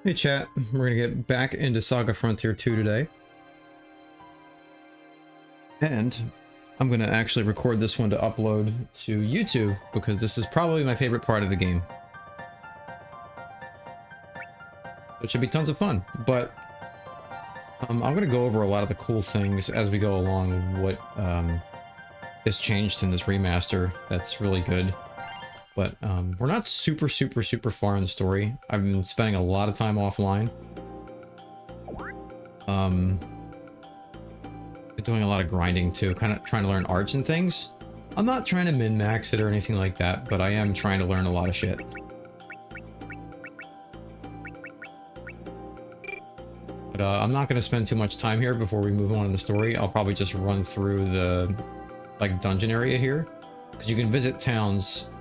Hey chat, we're gonna get back into SaGa Frontier 2 today. And I'm gonna actually record this one to upload to YouTube because this is probably my favorite part of the game. It should be tons of fun, but I'm gonna go over a lot of the cool things as we go along, what is changed in this remaster that's really good. But we're not super far in the story. I've been spending a lot of time offline. Been doing a lot of grinding too, kind of trying to learn arts and things. I'm not trying to min-max it or anything like that, but I am trying to learn a lot of shit. But I'm not going to spend too much time here before we move on in the story. I'll probably just run through the dungeon area here, because you can visit towns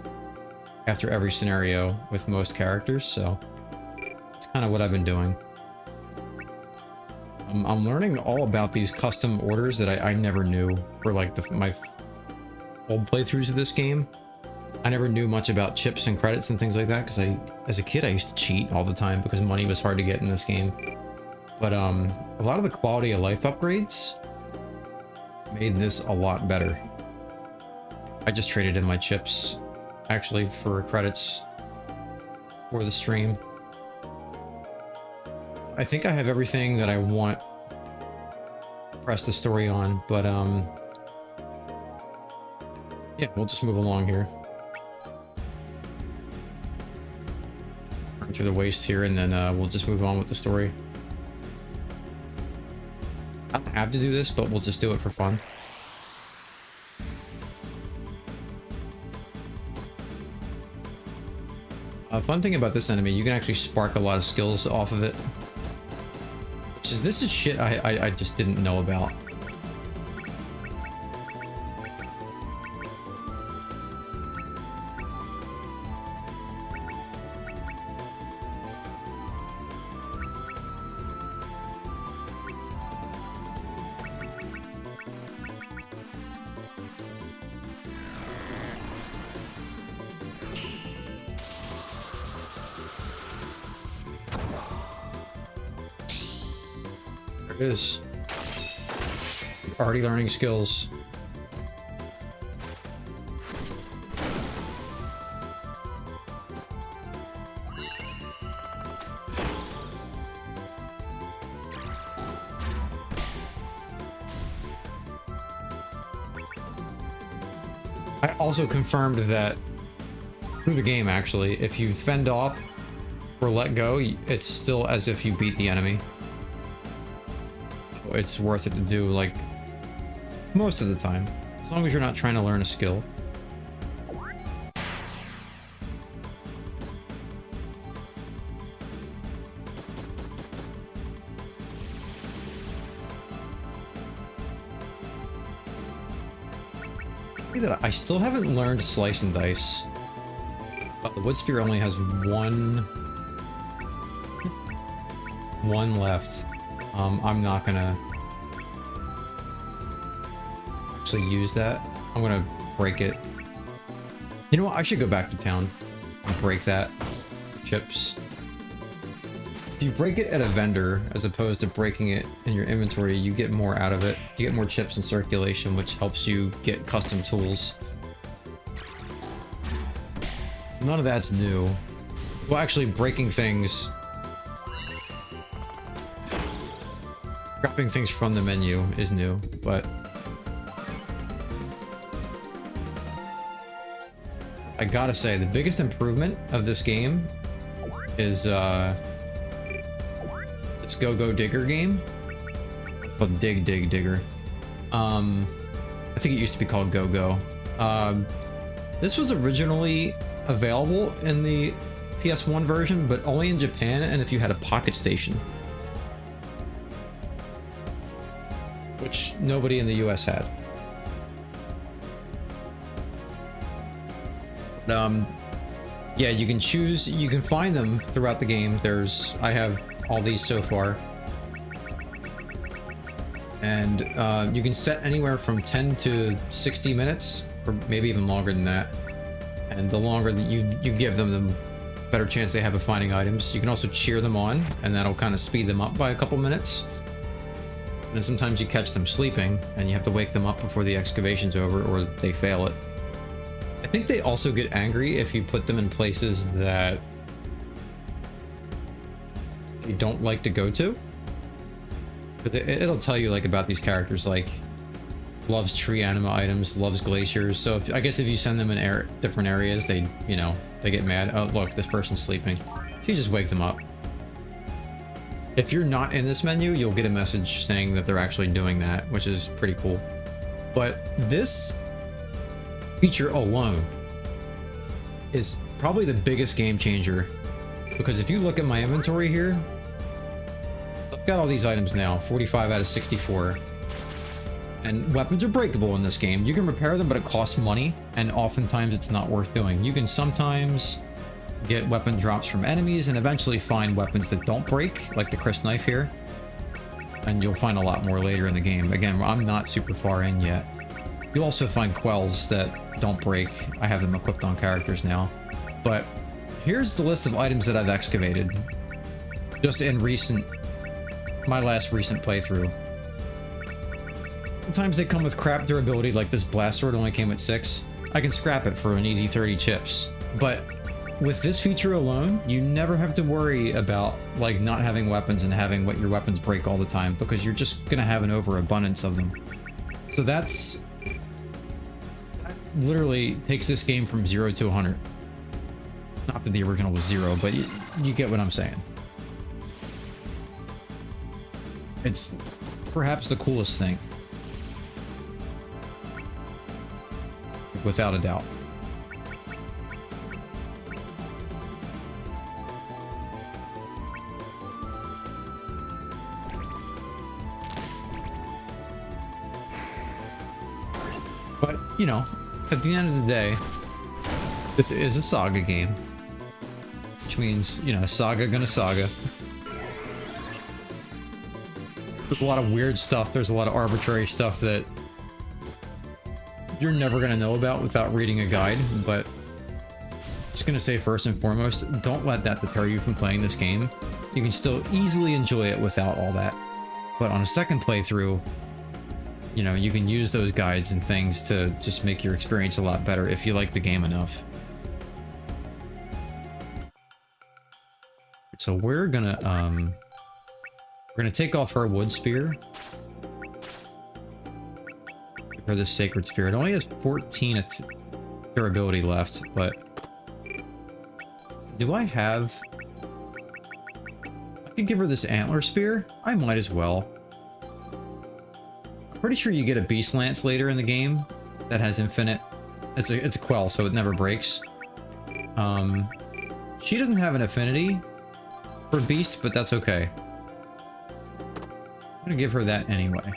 after every scenario with most characters, so it's kind of what I've been doing. I'm learning all about these custom orders that I never knew for like my old playthroughs of this game. I never knew much about chips and credits and things like that because as a kid, I used to cheat all the time because money was hard to get in this game. But a lot of the quality of life upgrades made this a lot better. I just traded in my chips actually for credits for the stream. I think I have everything that I want to press the story on, but yeah, we'll just move along here. Run through the waste here, and then we'll just move on with the story. I don't have to do this, but we'll just do it for fun. A fun thing about this enemy, you can actually spark a lot of skills off of it. This is shit I just didn't know about. It is. Already learning skills. I also confirmed that through the game, actually, if you fend off or let go, it's still as if you beat the enemy. It's worth it to do, like, most of the time, as long as you're not trying to learn a skill. See that I still haven't learned Slice and Dice. But the Wood Spear only has one left. I'm not gonna actually use that. I'm gonna break it. You know what? I should go back to town and break that. Chips. If you break it at a vendor, as opposed to breaking it in your inventory, you get more out of it. You get more chips in circulation, which helps you get custom tools. None of that's new. Well, actually, breaking things... Grabbing things from the menu is new, but I gotta say, the biggest improvement of this game is it's Go Digger game. It's called Dig Digger. I think it used to be called Go. This was originally available in the PS1 version, but only in Japan and if you had a Pocket Station, which nobody in the US had. Yeah, you can choose, you can find them throughout the game. I have all these so far. And you can set anywhere from 10 to 60 minutes, or maybe even longer than that. And the longer that you give them, the better chance they have of finding items. You can also cheer them on, and that'll kind of speed them up by a couple minutes. And then sometimes you catch them sleeping, and you have to wake them up before the excavation's over, or they fail it. I think they also get angry if you put them in places that you don't like to go to. Because it'll tell you, like, about these characters, like, loves tree anima items, loves glaciers. So I guess if you send them in different areas, they, you know, they get mad. Oh, look, this person's sleeping. So you just wake them up. If you're not in this menu, you'll get a message saying that they're actually doing that, which is pretty cool. But this feature alone is probably the biggest game changer, because if you look at my inventory here, I've got all these items now, 45 out of 64. And weapons are breakable in this game. You can repair them, but it costs money, and oftentimes it's not worth doing. You can sometimes get weapon drops from enemies and eventually find weapons that don't break, like the Chris knife here. And you'll find a lot more later in the game. Again, I'm not super far in yet. You'll also find quells that don't break. I have them equipped on characters now. But here's the list of items that I've excavated just in my last recent playthrough. Sometimes they come with crap durability, like this blast sword only came with 6. I can scrap it for an easy 30 chips. But with this feature alone, you never have to worry about, like, not having weapons and having your weapons break all the time, because you're just gonna have an overabundance of them. So that literally takes this game from 0 to 100. Not that the original was 0, but you get what I'm saying. It's perhaps the coolest thing. Without a doubt. But, you know, at the end of the day, this is a SaGa game. Which means, you know, SaGa gonna SaGa. There's a lot of weird stuff, there's a lot of arbitrary stuff that you're never going to know about without reading a guide, but just going to say first and foremost, don't let that deter you from playing this game. You can still easily enjoy it without all that. But on a second playthrough, you know, you can use those guides and things to just make your experience a lot better if you like the game enough. So we're gonna take off our wood spear. Or this sacred spear. It only has 14 durability left, but do I have... I could give her this antler spear? I might as well. I'm pretty sure you get a beast lance later in the game that has infinite... It's a quell, so it never breaks. She doesn't have an affinity for beast, but that's okay. I'm gonna give her that anyway.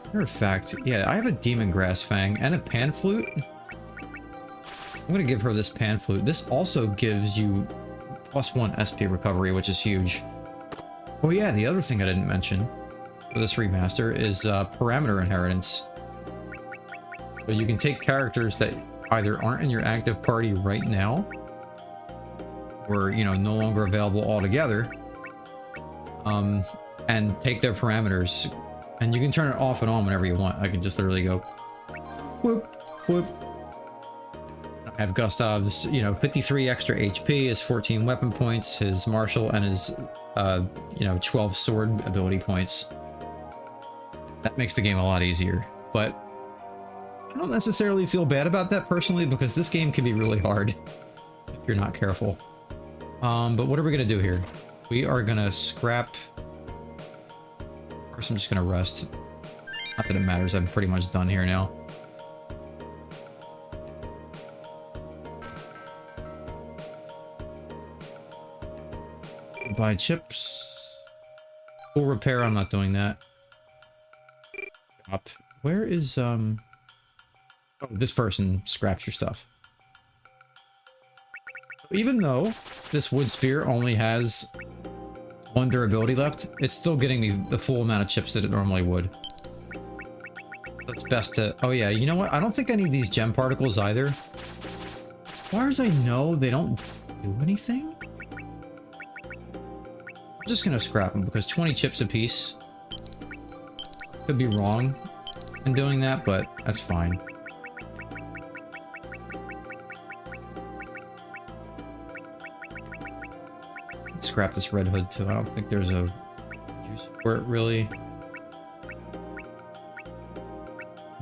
Matter of fact, yeah, I have a demon grass fang and a pan flute. I'm gonna give her this pan flute. This also gives you +1 SP recovery, which is huge. Oh yeah, the other thing I didn't mention for this remaster is parameter inheritance. So you can take characters that either aren't in your active party right now, or, you know, no longer available altogether, and take their parameters. And you can turn it off and on whenever you want. I can just literally go whoop, whoop. I have Gustav's, you know, 53 extra HP, his 14 weapon points, his martial, and his, you know, 12 sword ability points. That makes the game a lot easier. But I don't necessarily feel bad about that personally, because this game can be really hard if you're not careful. But what are we going to do here? We are going to scrap... First, I'm just going to rest. Not that it matters, I'm pretty much done here now. Buy chips. Full repair, I'm not doing that. Up. Where is, Oh, this person scraps your stuff. Even though this wood spear only has 1 durability left, it's still getting me the full amount of chips that it normally would. So it's best to... Oh yeah, you know what? I don't think I need these gem particles either. As far as I know, they don't do anything? I'm just gonna scrap them because 20 chips apiece. Could be wrong in doing that, but that's fine. Let's scrap this Red Hood too. I don't think there's a use for it really.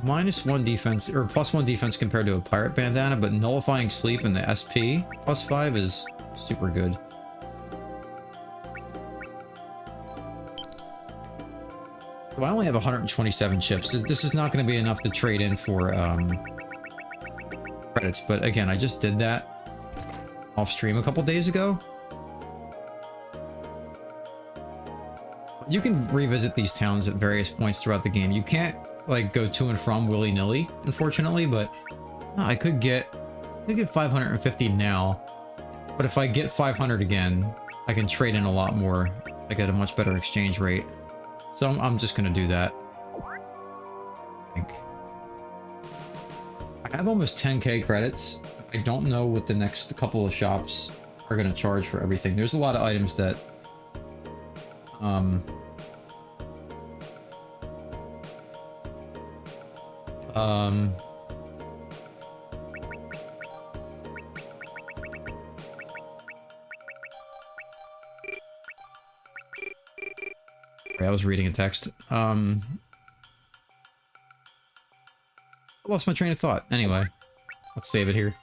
-1 defense, or +1 defense compared to a pirate bandana, but nullifying sleep and the SP +5 is super good. So I only have 127 chips. This is not going to be enough to trade in for credits, but again, I just did that off stream a couple days ago. You can revisit these towns at various points throughout the game. You can't like go to and from willy-nilly, unfortunately, but I could get 550 now. But if I get 500 again, I can trade in a lot more. I get a much better exchange rate. So I'm just gonna do that. I think. I have almost 10k credits. I don't know what the next couple of shops are gonna charge for everything. There's a lot of items that I was reading a text. I lost my train of thought. Anyway, let's save it here.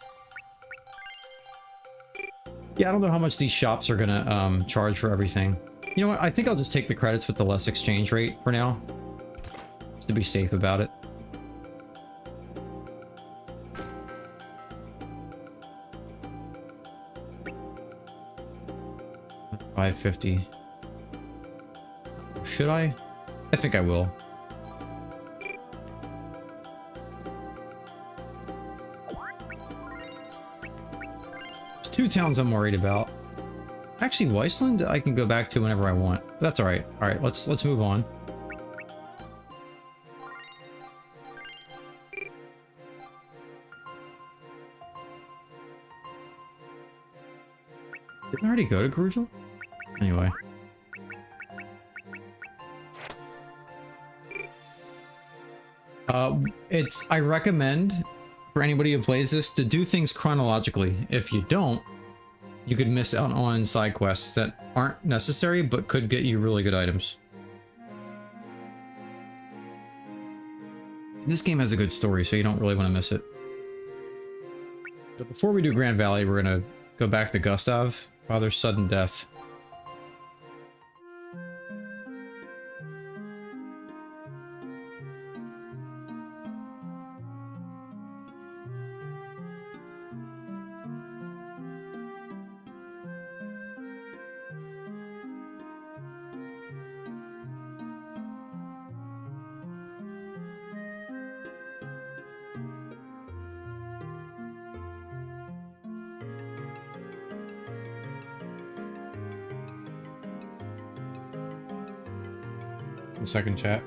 Yeah, I don't know how much these shops are gonna charge for everything. You know what? I think I'll just take the credits with the less exchange rate for now, just to be safe about it. $550. Should I? I think I will. There's 2 towns I'm worried about. Actually, Weisland I can go back to whenever I want. But that's all right. All right, let's move on. Didn't I already go to Grugel? Anyway. I recommend for anybody who plays this to do things chronologically. If you don't, you could miss out on side quests that aren't necessary but could get you really good items. This game has a good story, so you don't really want to miss it. But before we do Grand Valley, we're gonna go back to Gustav, Father's sudden death. Second chat.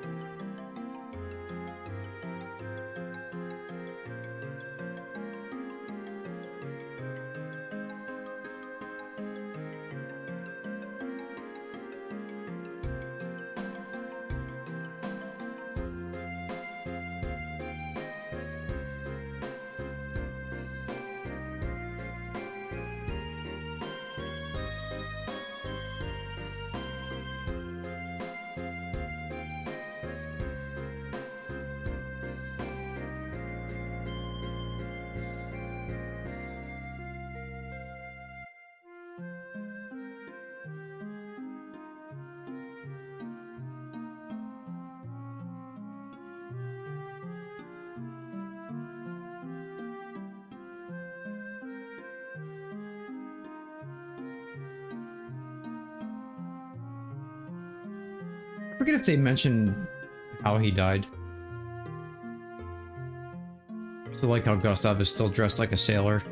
I forget if they mentioned how he died. So like how Gustav is still dressed like a sailor.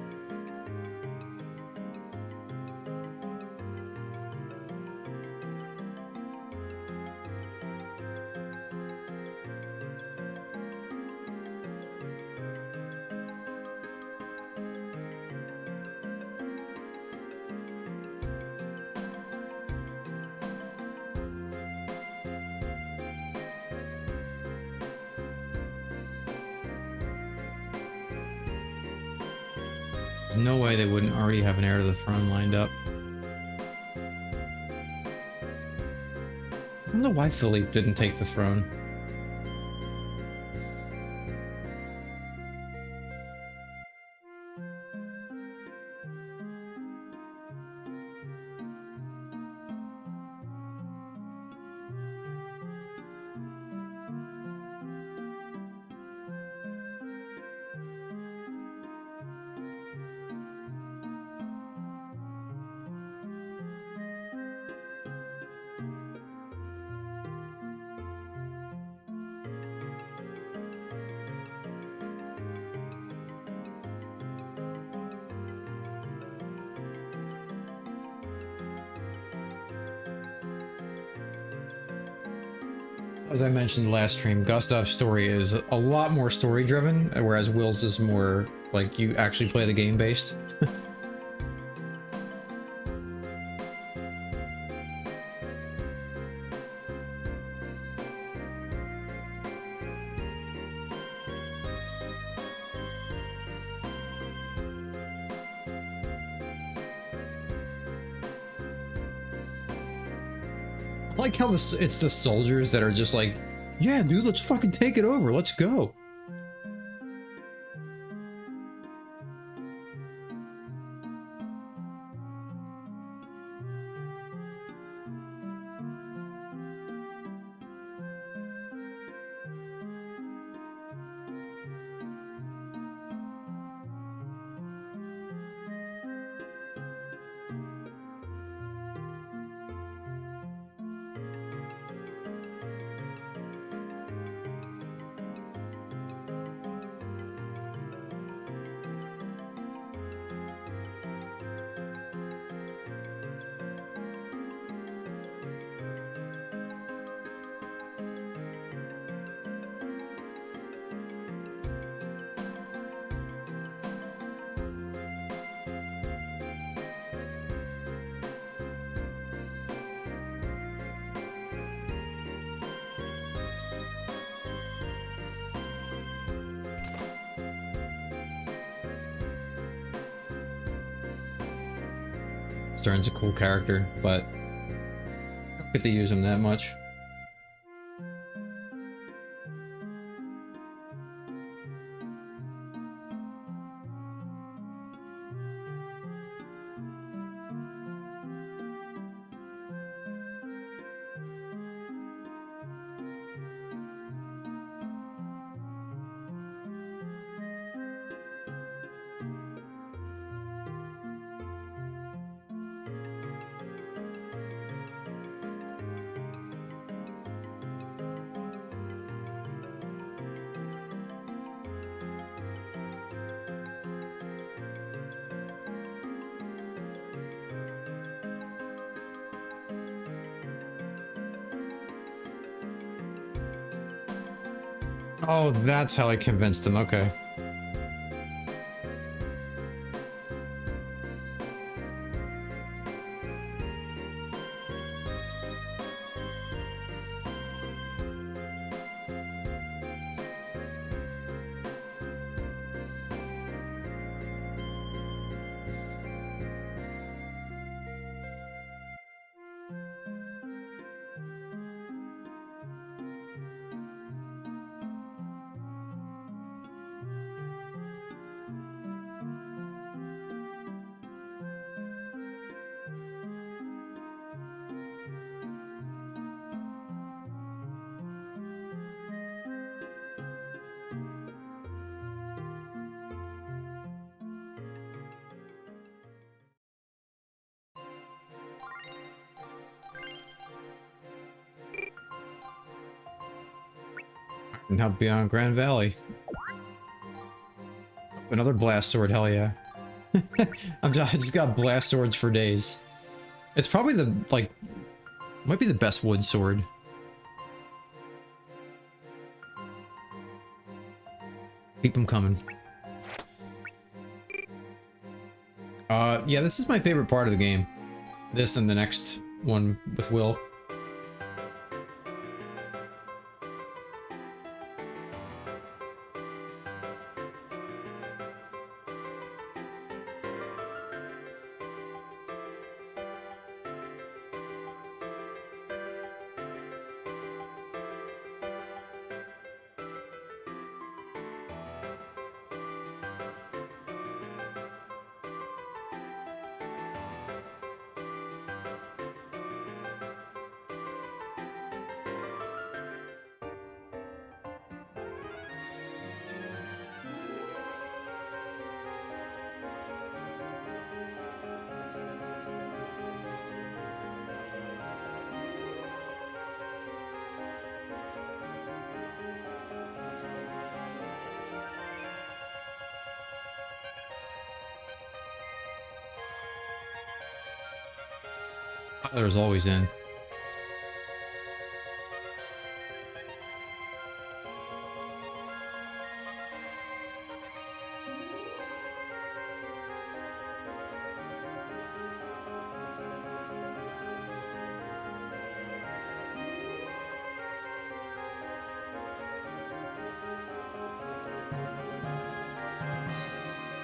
There's no way they wouldn't already have an heir to the throne lined up. I don't know why Philippe didn't take the throne. As I mentioned last stream, Gustav's story is a lot more story driven, whereas Will's is more like you actually play the game based. I like how it's the soldiers that are just like, yeah, dude, let's fucking take it over. Let's go. Stern's a cool character, but I don't get to use him that much. Oh, that's how I convinced him. Okay. Now beyond Grand Valley. Another blast sword, hell yeah. I just got blast swords for days. It's probably the, like, might be the best wood sword. Keep them coming. Yeah, this is my favorite part of the game. This and the next one with Will. Tyler's always in.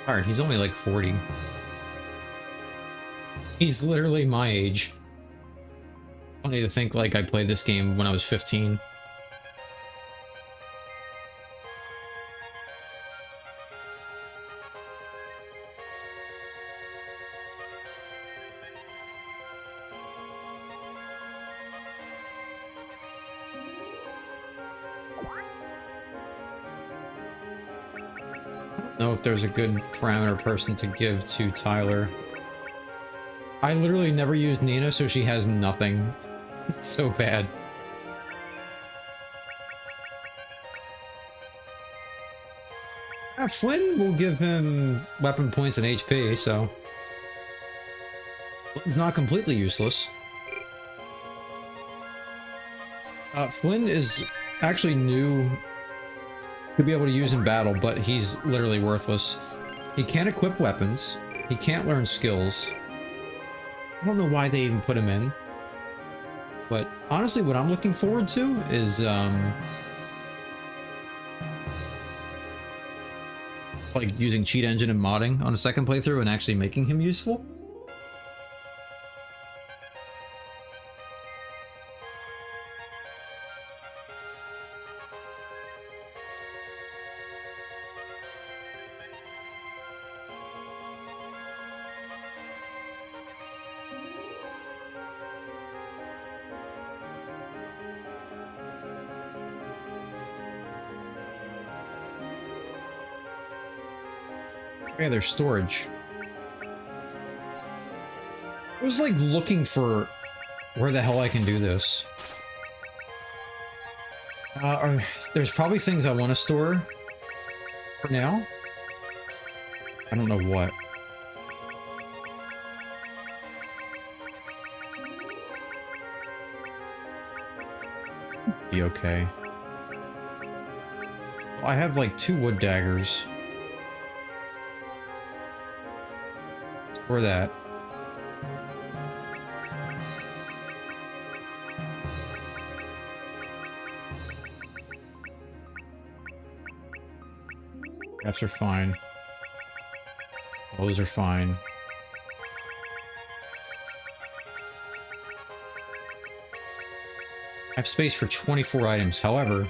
Alright, he's only like 40. He's literally my age. Funny to think like I played this game when I was 15. I don't know if there's a good parameter person to give to Tyler. I literally never used Nina, so she has nothing. It's so bad. Flynn will give him weapon points and HP, so... Flynn's not completely useless. Flynn is actually new to be able to use in battle, but he's literally worthless. He can't equip weapons. He can't learn skills. I don't know why they even put him in. But honestly, what I'm looking forward to is, like using cheat engine and modding on a second playthrough and actually making him useful. Yeah, there's storage. I was like looking for where the hell I can do this. There's probably things I want to store for now. I don't know what. Be okay. I have like 2 wood daggers. Or that. Caps are fine. Those are fine. I have space for 24 items, however...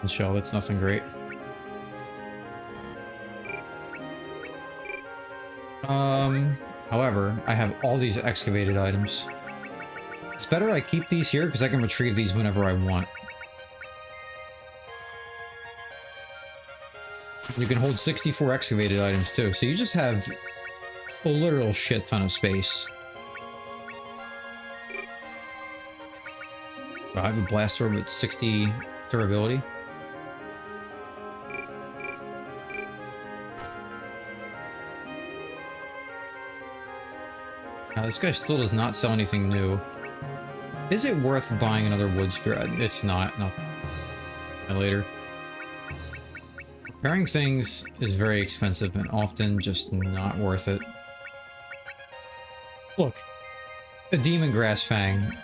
shell, that's nothing great. However, I have all these excavated items. It's better I keep these here because I can retrieve these whenever I want. You can hold 64 excavated items too, so you just have a literal shit ton of space. I have a blast sword with 60 durability. Now, this guy still does not sell anything new. Is it worth buying another wood spear? It's not. Not later. Repairing things is very expensive and often just not worth it. Look, a demon grass fang.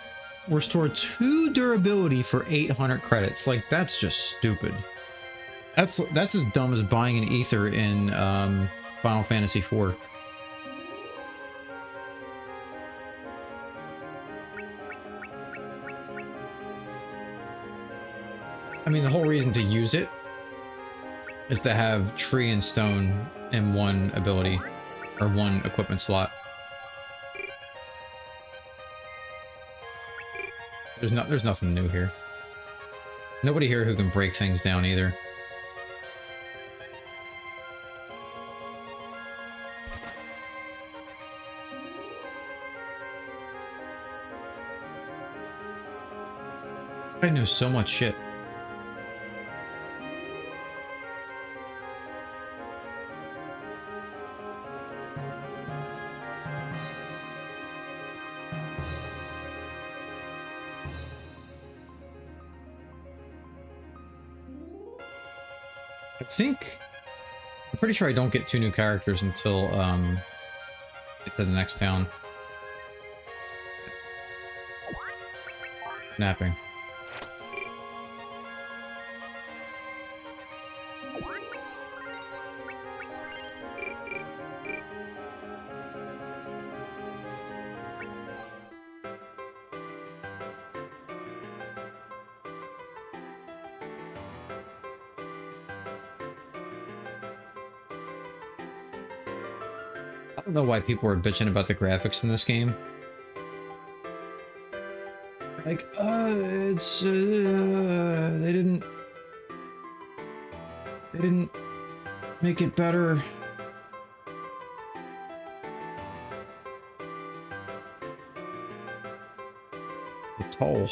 Restore 2 durability for 800 credits. Like, that's just stupid. That's as dumb as buying an ether in Final Fantasy IV. I mean, the whole reason to use it is to have tree and stone in one ability, or one equipment slot. There's nothing new here. Nobody here who can break things down either. I know so much shit. I'm pretty sure I don't get 2 new characters until get to the next town. Napping. I don't know why people were bitching about the graphics in this game. Like, it's they didn't make it better. The toll.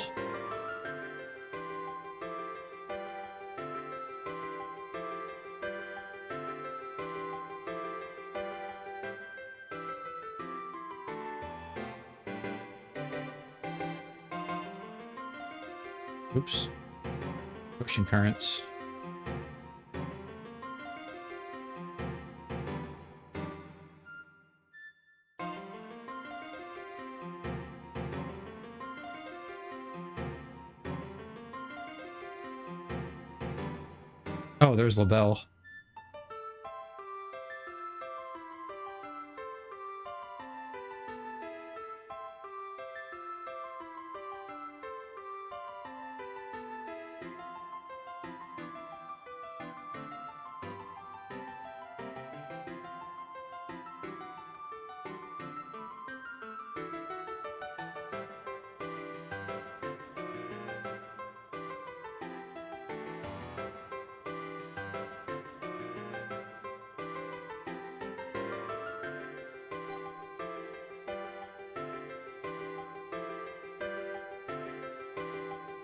Oops. Ocean currents. Oh, there's LaBelle.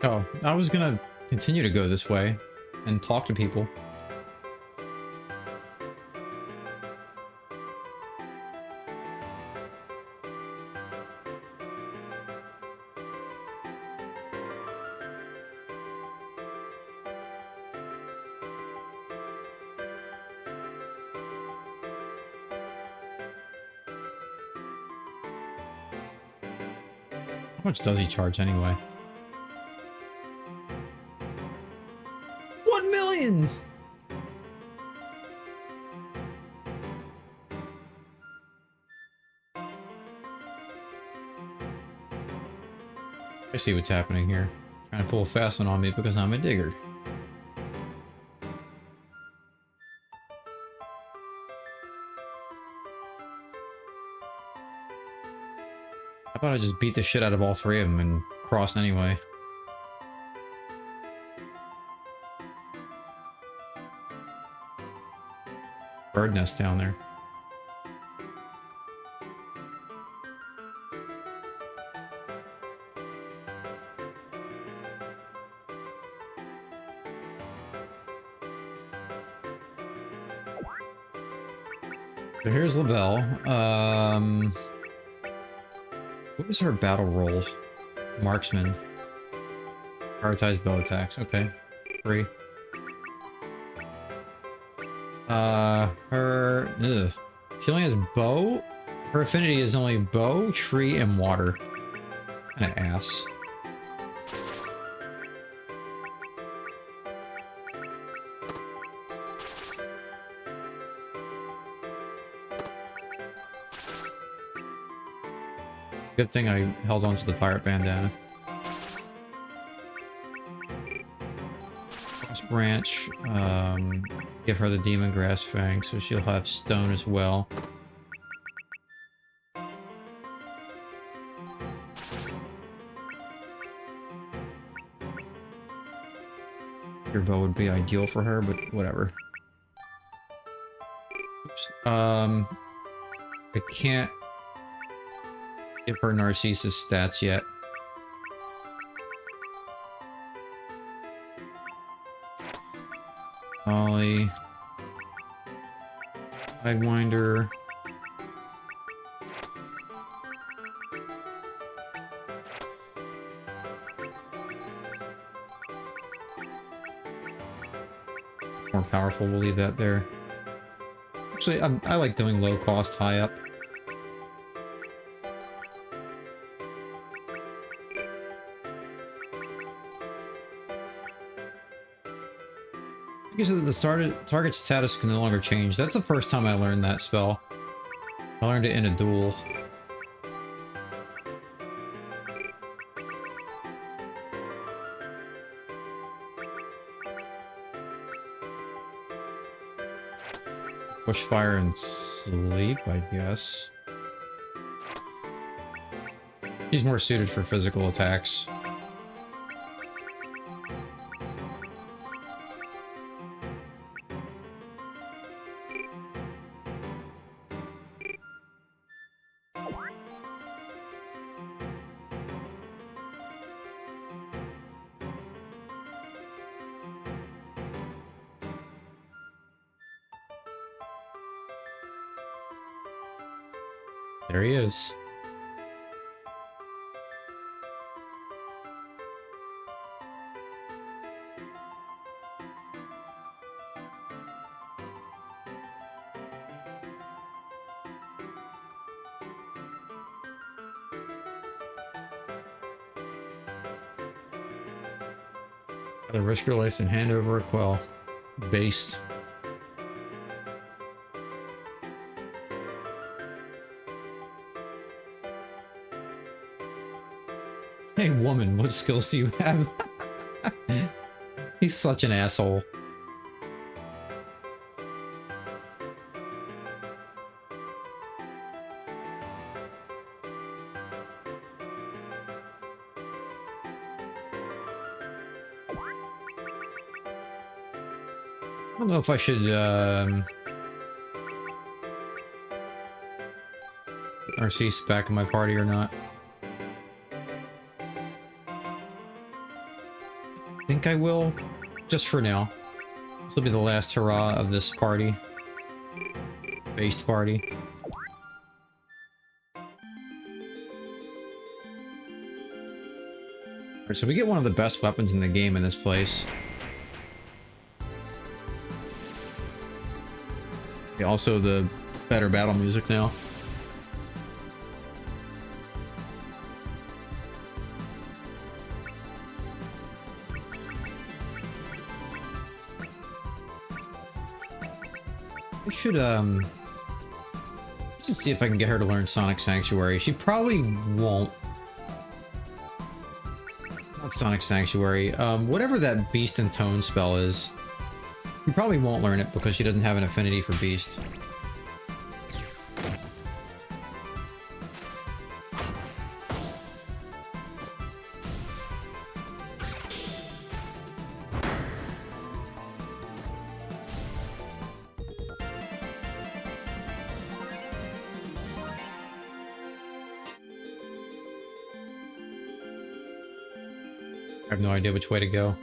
Oh, I was gonna continue to go this way and talk to people. How much does he charge anyway? 1 million! I see what's happening here. Trying to pull a fast one on me because I'm a digger. How about I just beat the shit out of all 3 of them and cross anyway? Bird nest down there. So here's LaBelle. What was her battle role? Marksman. Prioritize bow attacks. Okay. 3. Ugh. She only has bow? Her affinity is only bow, tree, and water. Kinda ass. Good thing I held on to the pirate bandana. Cross branch. Give her the demon grass fang, so she'll have stone as well. Your bow would be ideal for her, but whatever. Oops. I can't give her Narcissus stats yet. Ollie. Sidewinder. more powerful. We'll leave that there. Actually, I like doing low cost, high up. Because the target status can no longer change. That's the first time I learned that spell. I learned it in a duel. Push fire and sleep, I guess. He's more suited for physical attacks. There he is. Gotta risk your life and hand over a quell. Based. Hey woman, what skills do you have? He's such an asshole. I don't know if I should put Narcisse back in my party or not. I think I will, just for now. This will be the last hurrah of this party. Based party. Alright, so we get one of the best weapons in the game in this place. Also the better battle music now. We should see if I can get her to learn Sonic Sanctuary. She probably won't. Not Sonic Sanctuary. Whatever that Beast and Tone spell is. You probably won't learn it because she doesn't have an affinity for Beast. I have no idea which way to go.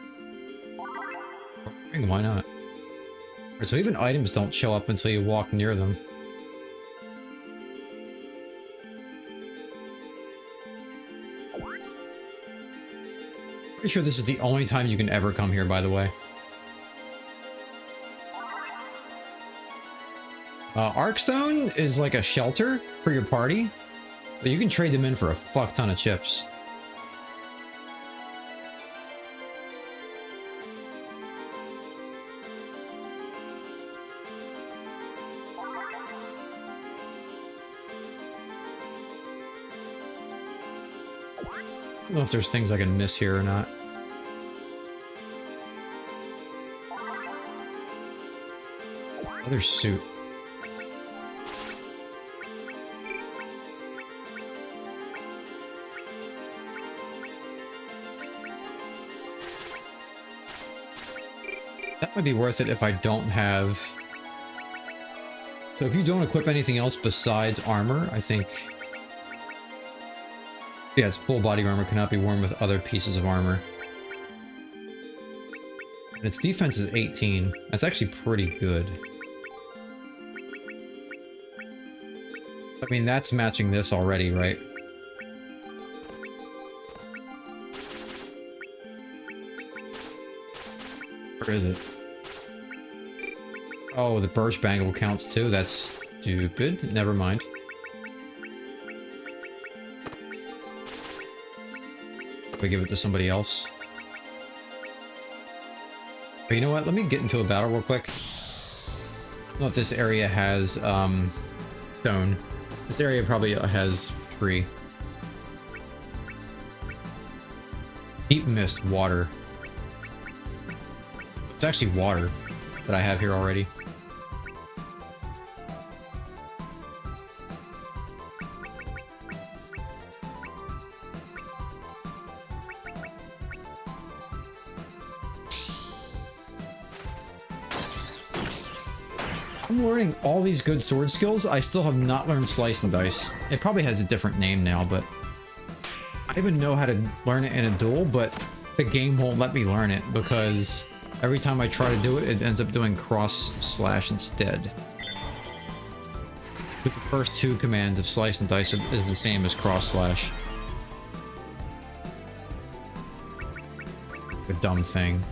Why not? So even items don't show up until you walk near them. Pretty sure this is the only time you can ever come here, by the way. Arkstone is like a shelter for your party, but you can trade them in for a fuck ton of chips. I don't know if there's things I can miss here or not. Other suit. That might be worth it if I don't have... So if you don't equip anything else besides armor, I think... Yeah, its full body armor cannot be worn with other pieces of armor. And its defense is 18. That's actually pretty good. I mean, that's matching this already, right? Where is it? Oh, the birch bangle counts too. That's stupid. Never mind. We give it to somebody else. But you know what? Let me get into a battle real quick. I don't know if this area has stone. This area probably has tree. Heat, mist, water. It's actually water that I have here already. I'm learning all these good sword skills. I still have not learned Slice and Dice. It probably has a different name now, but I even know how to learn it in a duel, but the game won't let me learn it because every time I try to do it, it ends up doing cross/slash instead. The first two commands of Slice and Dice is the same as cross/slash. A dumb thing.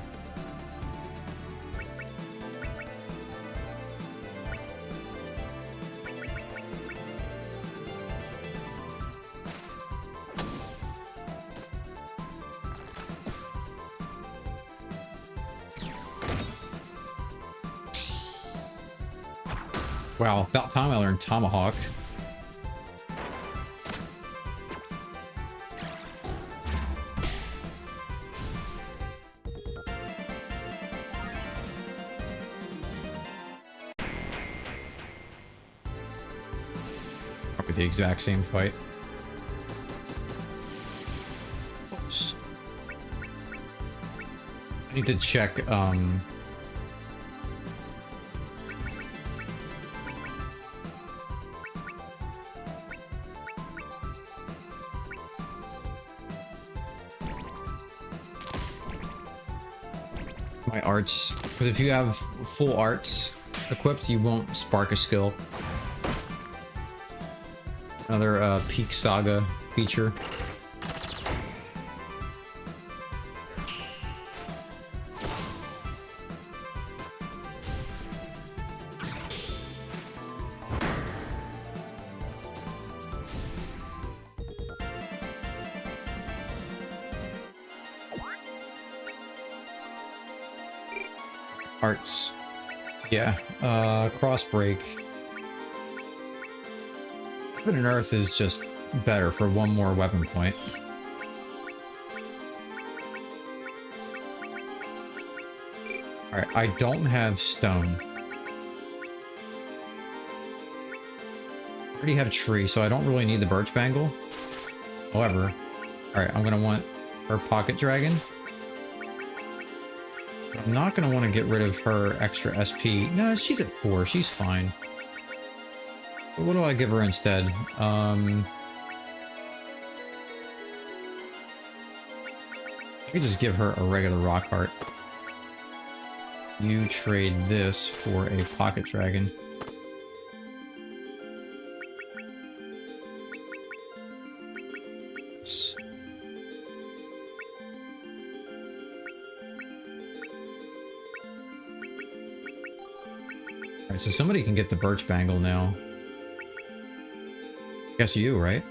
Wow, about time I learned Tomahawk. Probably the exact same fight. Oops. I need to check, my arts, because if you have full arts equipped, you won't spark a skill. Another peak SaGa feature. Arts. Yeah, cross break. Heaven and Earth is just better for one more weapon point. Alright, I don't have stone. I already have tree, so I don't really need the birch bangle. However, alright, I'm gonna want her pocket dragon. I'm not going to want to get rid of her extra SP. No, she's at 4. She's fine. But what do I give her instead? I could just give her a regular rock heart. You trade this for a pocket dragon. Alright, so somebody can get the birch bangle now. Guess you, right?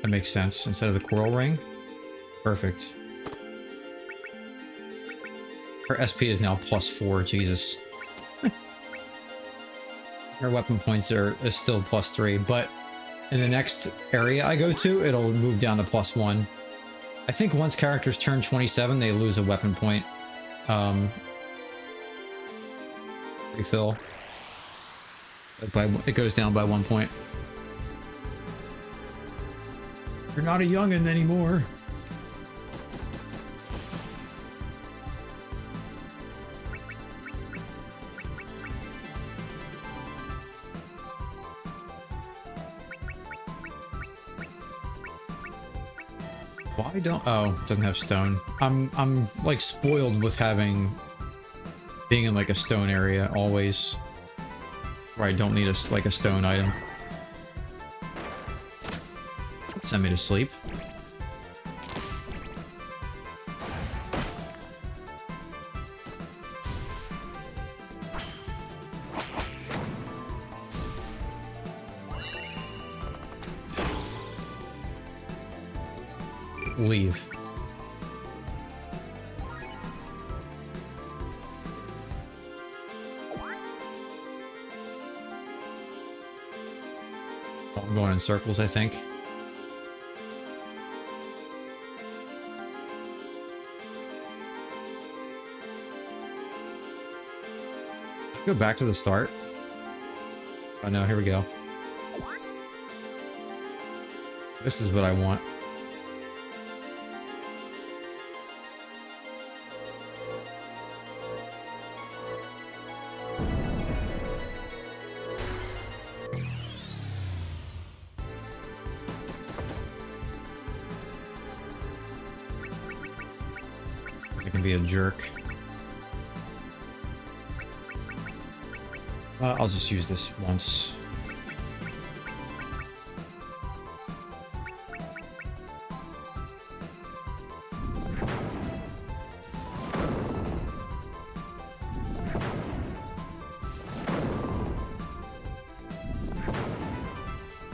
That makes sense. Instead of the coral ring? Perfect. Her SP is now +4, Jesus. Her weapon points is still +3, but in the next area I go to, it'll move down to +1. I think once characters turn 27, they lose a weapon point. Refill. It goes down by 1 point. You're not a youngin' anymore. Why don't... Oh, it doesn't have stone. I'm like spoiled with being in like a stone area always. Where I don't need like a stone item. Send me to sleep. leave. I'm going in circles, I think. Go back to the start. Oh no, here we go. This is what I want. I can be a jerk. I'll just use this once.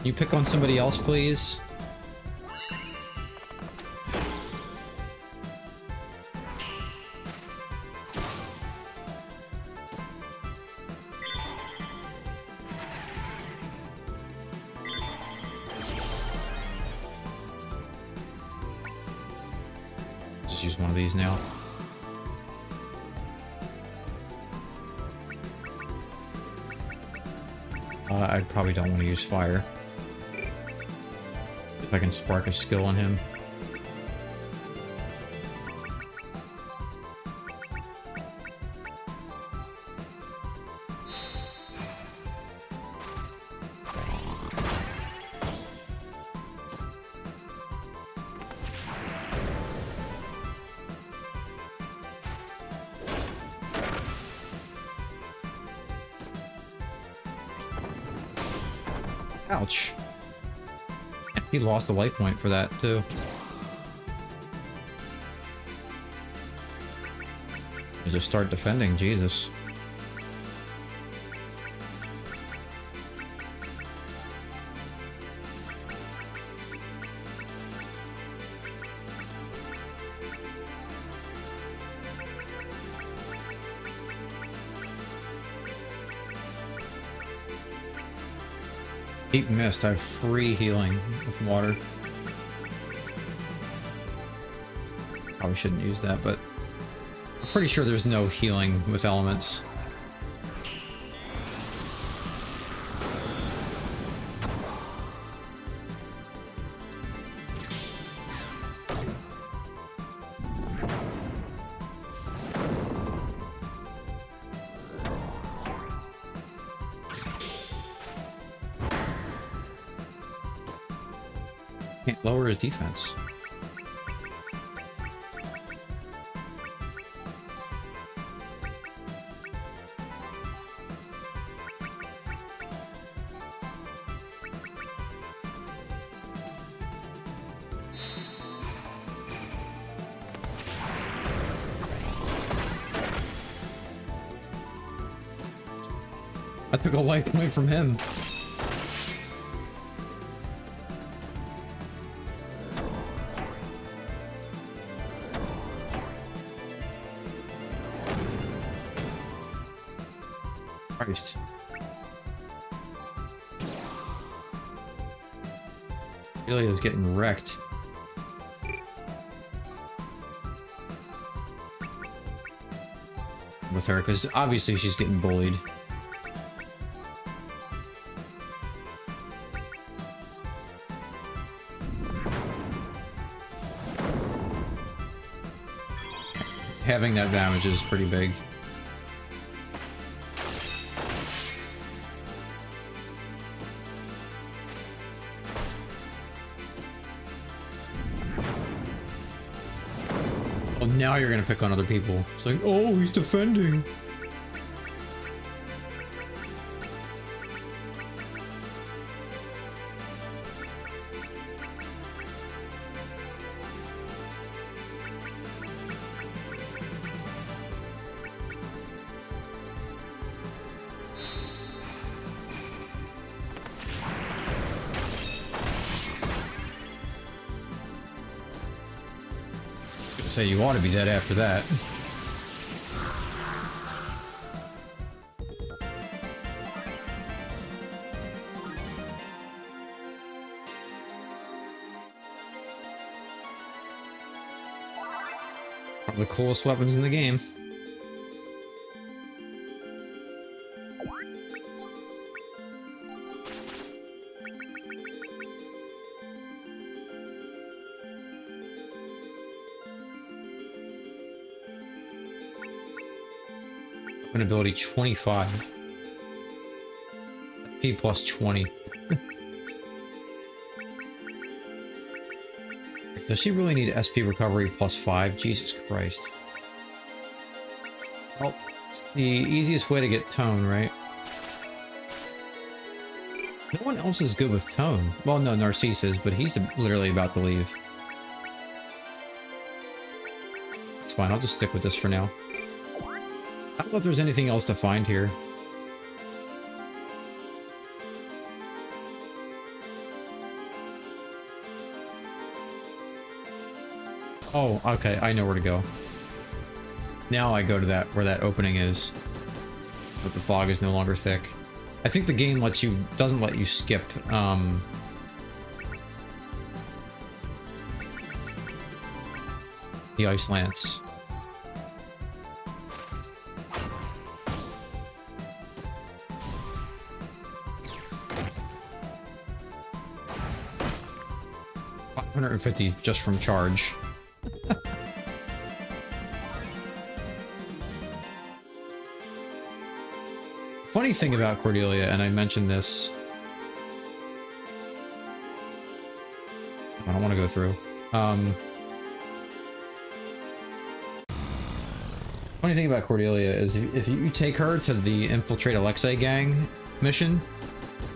You pick on somebody else, please? Just use one of these now. I probably don't want to use fire. If I can spark a skill on him. Ouch. He lost a life point for that, too. You just start defending, Jesus. Deep Mist, I have free healing with water. Probably shouldn't use that, but I'm pretty sure there's no healing with elements. Can't lower his defense. I took a life point from him. Christ. Really is getting wrecked. With her, because obviously she's getting bullied. Having that damage is pretty big. Well, now you're gonna pick on other people. It's like, oh, he's defending. say you ought to be dead after that. One of the coolest weapons in the game. Weapon ability 25. P plus 20. Does she really need SP recovery plus 5? Jesus Christ. Well, it's the easiest way to get tone, right? No one else is good with tone. Well, no, Narcisse is, but he's literally about to leave. It's fine, I'll just stick with this for now. I don't know if there's anything else to find here. Oh, okay, I know where to go. Now I go to that, where that opening is. But the fog is no longer thick. I think the game doesn't let you skip, the Ice Lance. $550 just from charge. Funny thing about Cordelia, and I mentioned this. I don't want to go through. Funny thing about Cordelia is if you take her to the Infiltrate Alexei gang mission,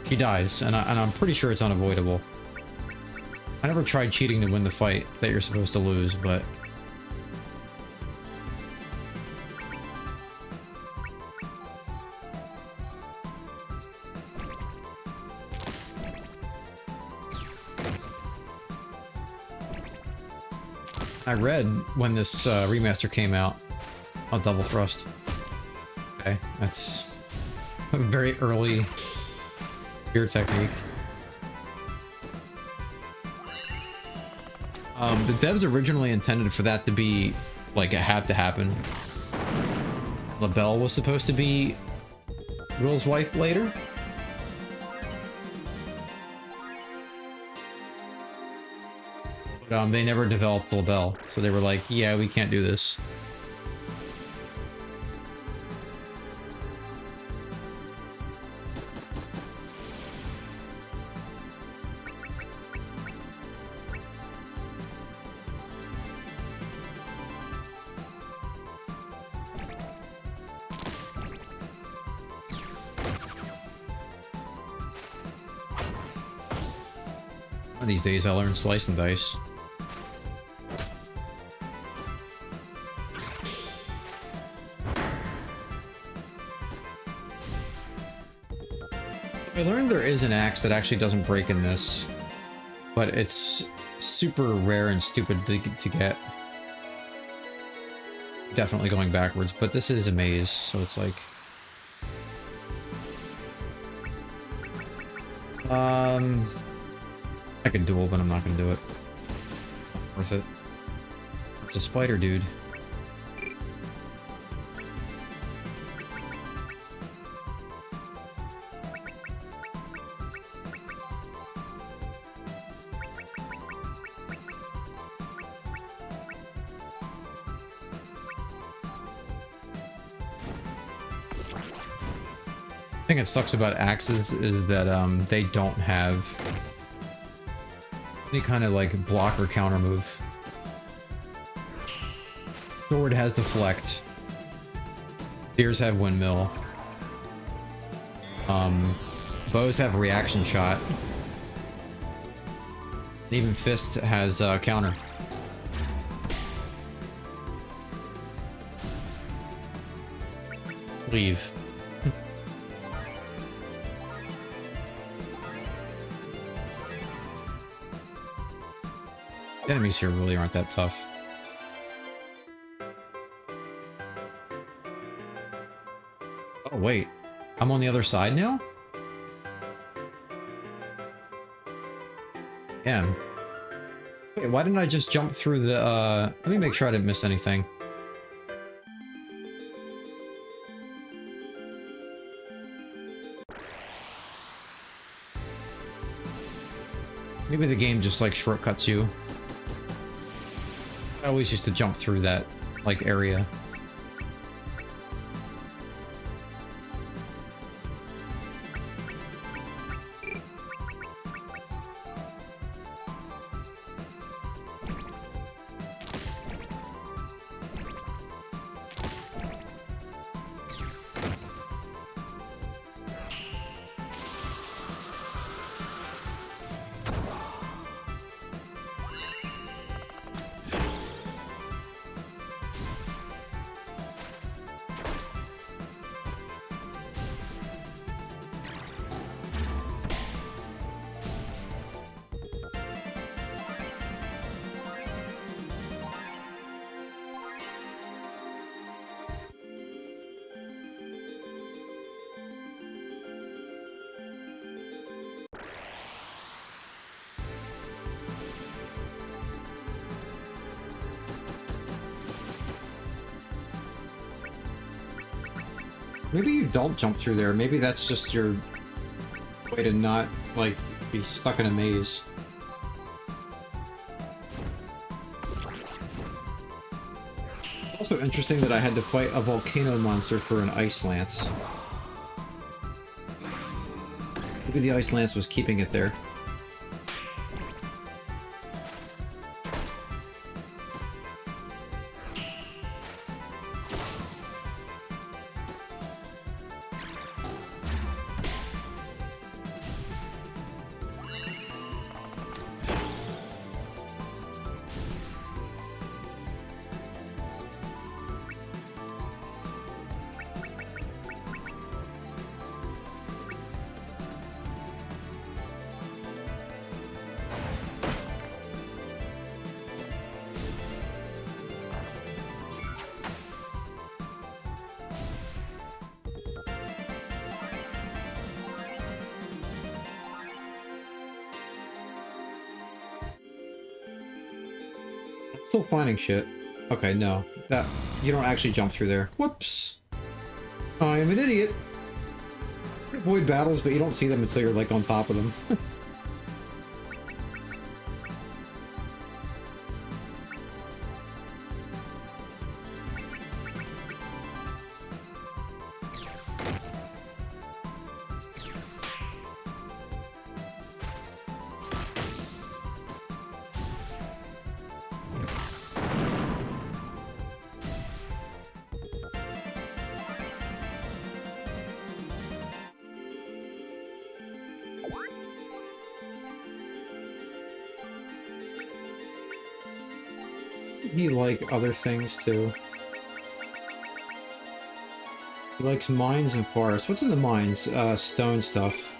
she dies, and I'm pretty sure it's unavoidable. I never tried cheating to win the fight that you're supposed to lose, but... I read when this remaster came out. Oh, double thrust. Okay, that's a very early spear technique. The devs originally intended for that to be like it had to happen. LaBelle was supposed to be Will's wife later. But they never developed LaBelle, so they were like, yeah, we can't do this. One of these days I learned slice and dice. I learned there is an axe that actually doesn't break in this, but it's super rare and stupid to get. Definitely going backwards, but this is a maze, so it's like... I could duel, but I'm not gonna do it. Not worth it. It's a spider, dude. The thing that sucks about axes is that they don't have any kind of like block or counter move. Sword has deflect. Spears have windmill. Bows have reaction shot. And even fists has counter. Leave. Enemies here really aren't that tough. Oh, wait. I'm on the other side now? Damn. Wait, why didn't I just jump through the, let me make sure I didn't miss anything. Maybe the game just, like, shortcuts you. I always used to jump through that, like, area. Maybe you don't jump through there. Maybe that's just your way to not, like, be stuck in a maze. Also interesting that I had to fight a volcano monster for an ice lance. Maybe the ice lance was keeping it there. Still finding shit. Okay, no. That you don't actually jump through there. Whoops. I am an idiot. Avoid battles, but you don't see them until you're like on top of them. He like other things too. He likes mines and forests. What's in the mines? Stone stuff.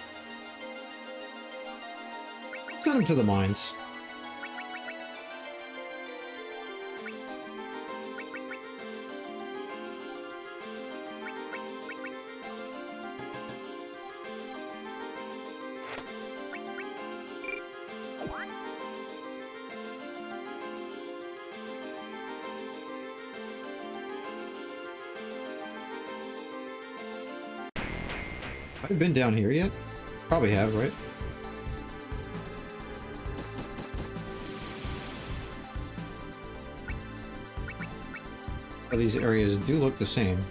Send him to the mines. I've been down here yet? Probably have, right? Well, these areas do look the same.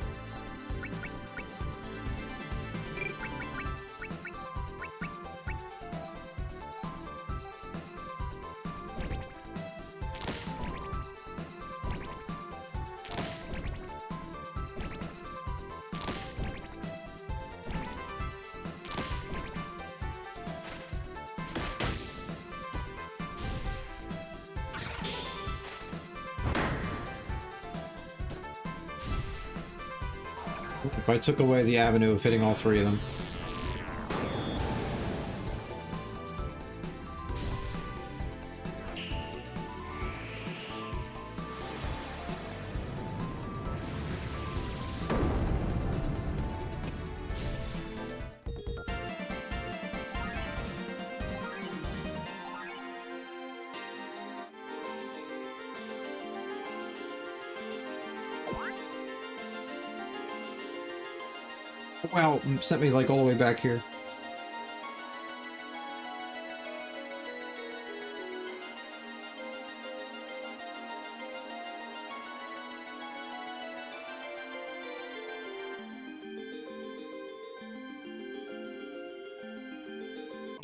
If I took away the avenue of hitting all three of them. Wow, sent me like all the way back here.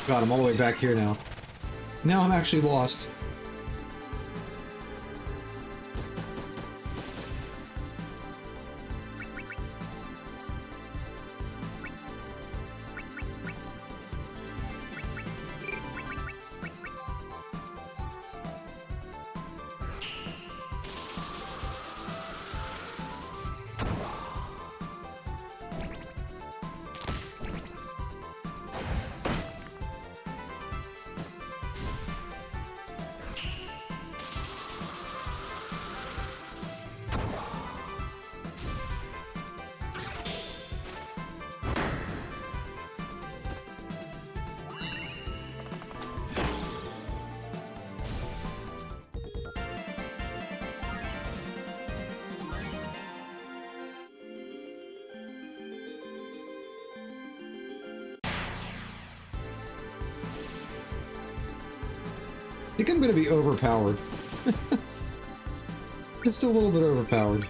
God, I'm all the way back here now. Now I'm actually lost. I think I'm gonna be overpowered. Just a little bit overpowered.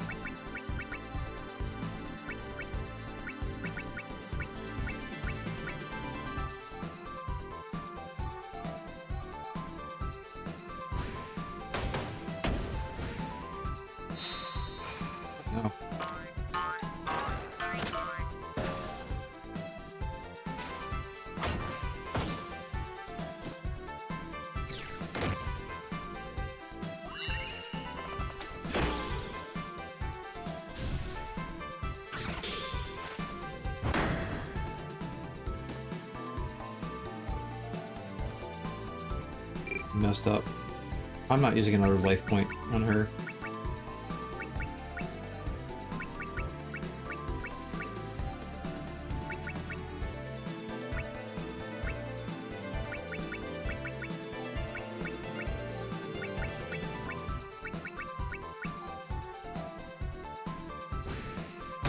No. Messed up. I'm not using another life point on her.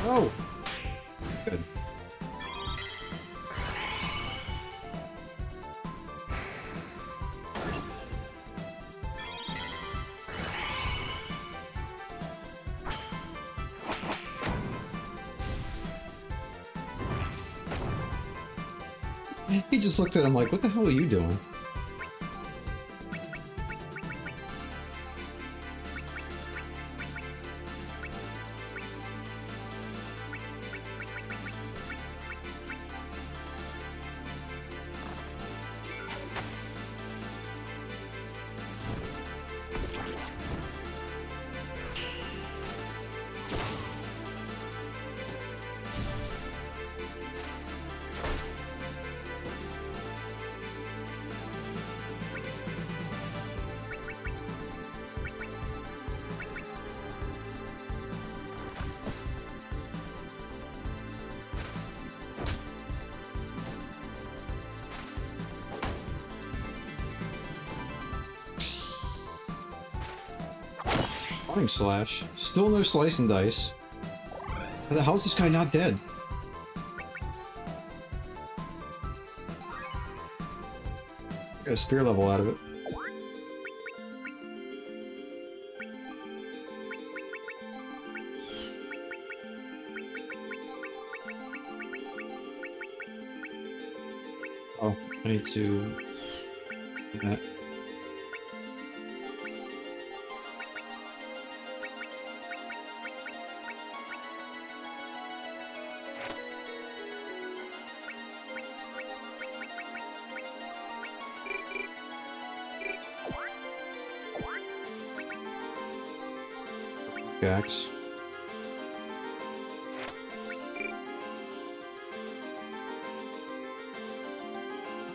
Oh! Good. He just looked at him like, what the hell are you doing? Morning slash. Still no slice and dice. How is this guy not dead? Got a spear level out of it. Oh, I need to do that. Axe.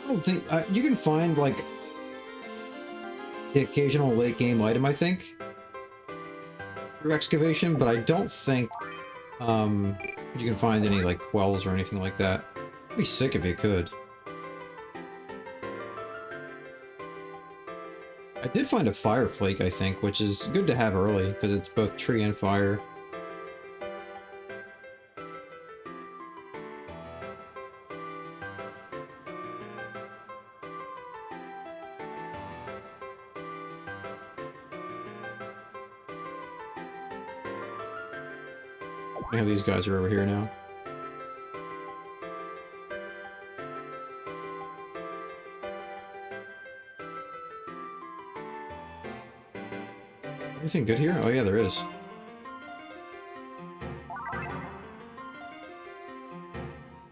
I don't think you can find like the occasional late game item, I think, through excavation, but I don't think you can find any like quells or anything like that. It'd be sick if you could. I did find a fire flake, I think, which is good to have early because it's both tree and fire. I have these guys are over here now. Anything good here? Oh yeah, there is.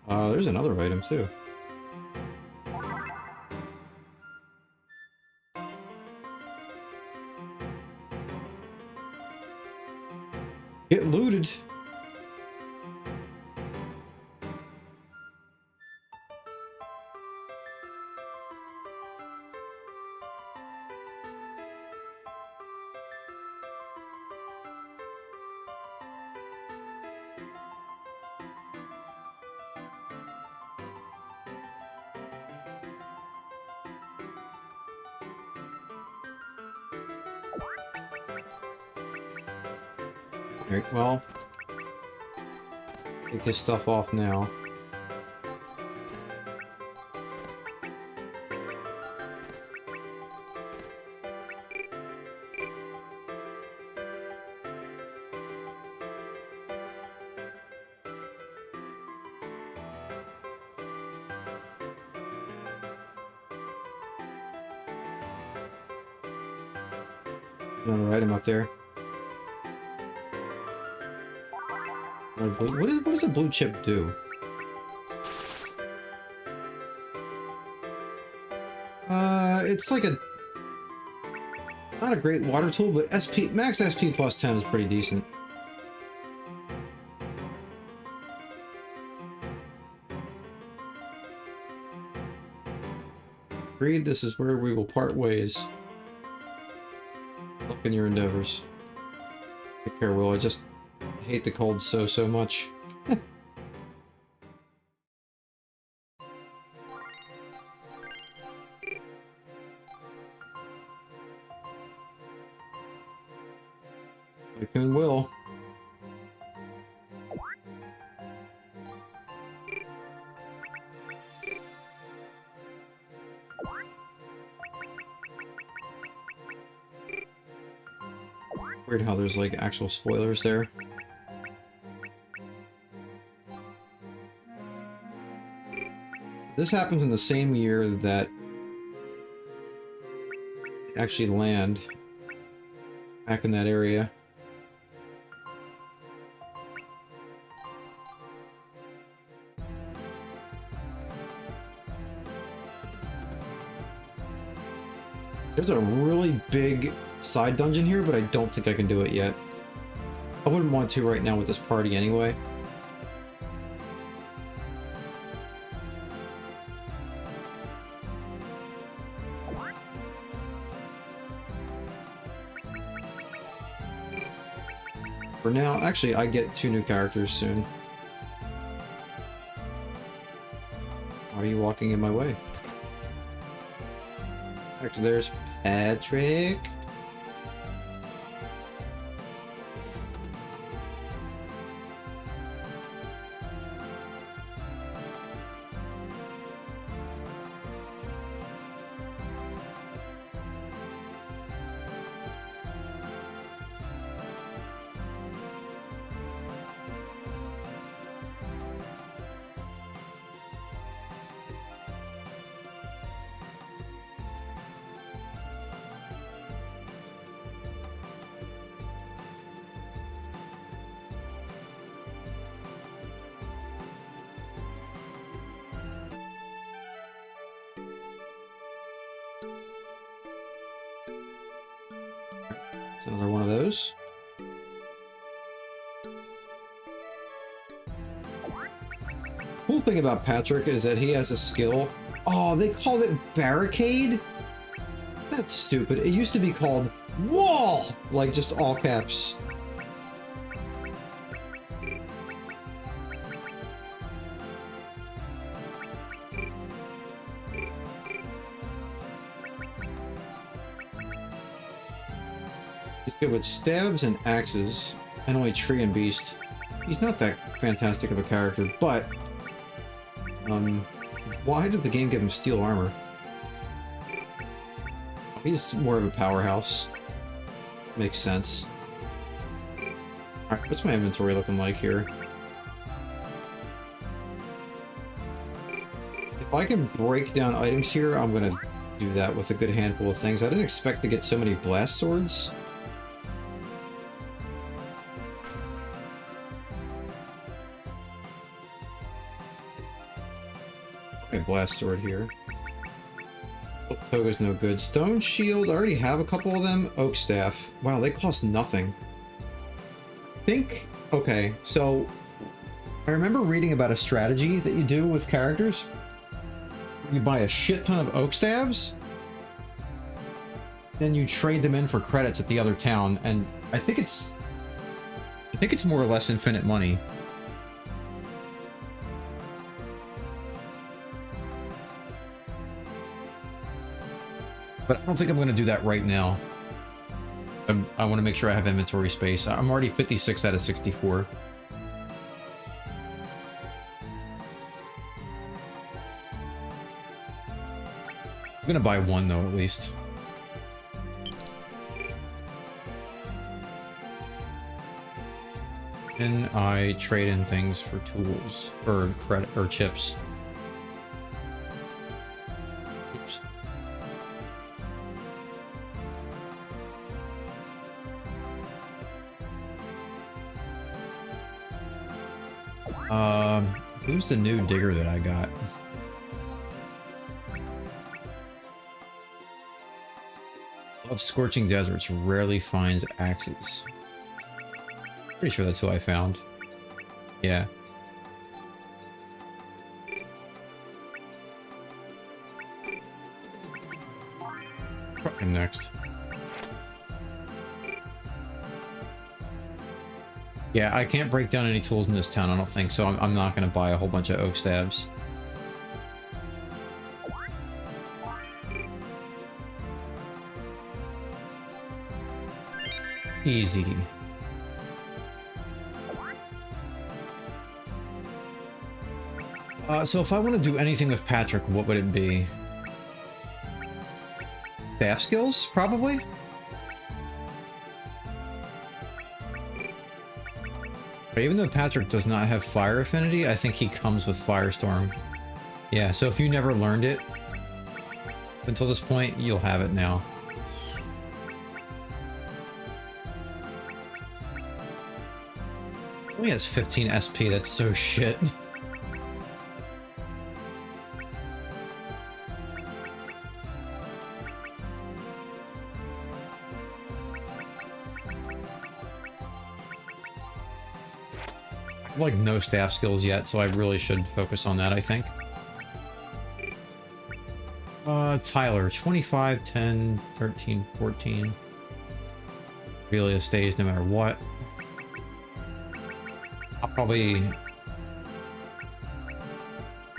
There's another item too. Get looted. Alright, well, take this stuff off now. Another item up there. What does a blue chip do? It's like a... not a great water tool, but max SP plus 10 is pretty decent. Agreed, this is where we will part ways. Luck in your endeavors. Take care, Will. I just hate the cold so much. Tycoon Will. Weird how there's like actual spoilers there. This happens in the same year that they actually land back in that area. There's a really big side dungeon here, but I don't think I can do it yet. I wouldn't want to right now with this party anyway. For now, actually, I get 2 new characters soon. Why are you walking in my way? Actually, there's Patrick. It's another one of those. Cool thing about Patrick is that he has a skill. Oh, they called it barricade? That's stupid. It used to be called wall! Like just all caps. He's good with stabs and axes, and only tree and beast. He's not that fantastic of a character, but why did the game give him steel armor? He's more of a powerhouse. Makes sense. Alright, what's my inventory looking like here? If I can break down items here, I'm gonna do that with a good handful of things. I didn't expect to get so many blast swords. Okay, blast sword here. Oh, Toga's no good. Stone shield, I already have a couple of them. Oak staff. Wow, they cost nothing. Okay, so I remember reading about a strategy that you do with characters. You buy a shit ton of oak staves, then you trade them in for credits at the other town, and I think it's more or less infinite money. But I don't think I'm going to do that right now. I want to make sure I have inventory space. I'm already 56 out of 64. I'm gonna buy one though, at least. And I trade in things for tools or credit or chips. Oops. Who's the new digger that I got? Of Scorching Deserts rarely finds axes. Pretty sure that's who I found. Yeah. Truck him next. Yeah, I can't break down any tools in this town, I don't think, so I'm not going to buy a whole bunch of oak staves. Easy. So if I want to do anything with Patrick, what would it be? Staff skills, probably? But even though Patrick does not have fire affinity, I think he comes with Firestorm. Yeah, so if you never learned it until this point, you'll have it now. He has 15 SP, that's so shit. I have like no staff skills yet, so I really should focus on that, I think. Tyler, 25, 10, 13, 14. Relia stays no matter what. I'll probably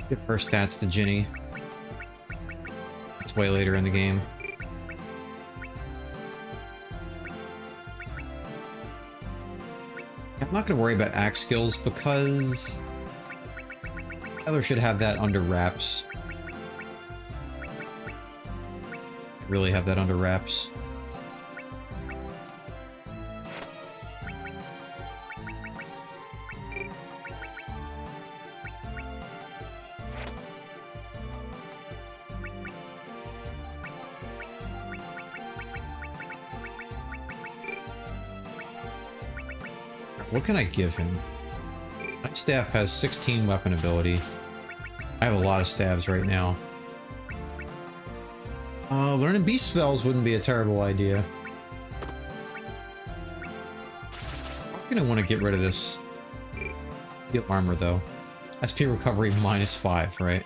give her stats to Ginny. It's way later in the game. I'm not going to worry about axe skills because Tyler should have that under wraps. Really have that under wraps. What can I give him? My staff has 16 weapon ability. I have a lot of staves right now. Learning beast spells wouldn't be a terrible idea. I'm gonna want to get rid of this steel armor though. SP recovery -5, right?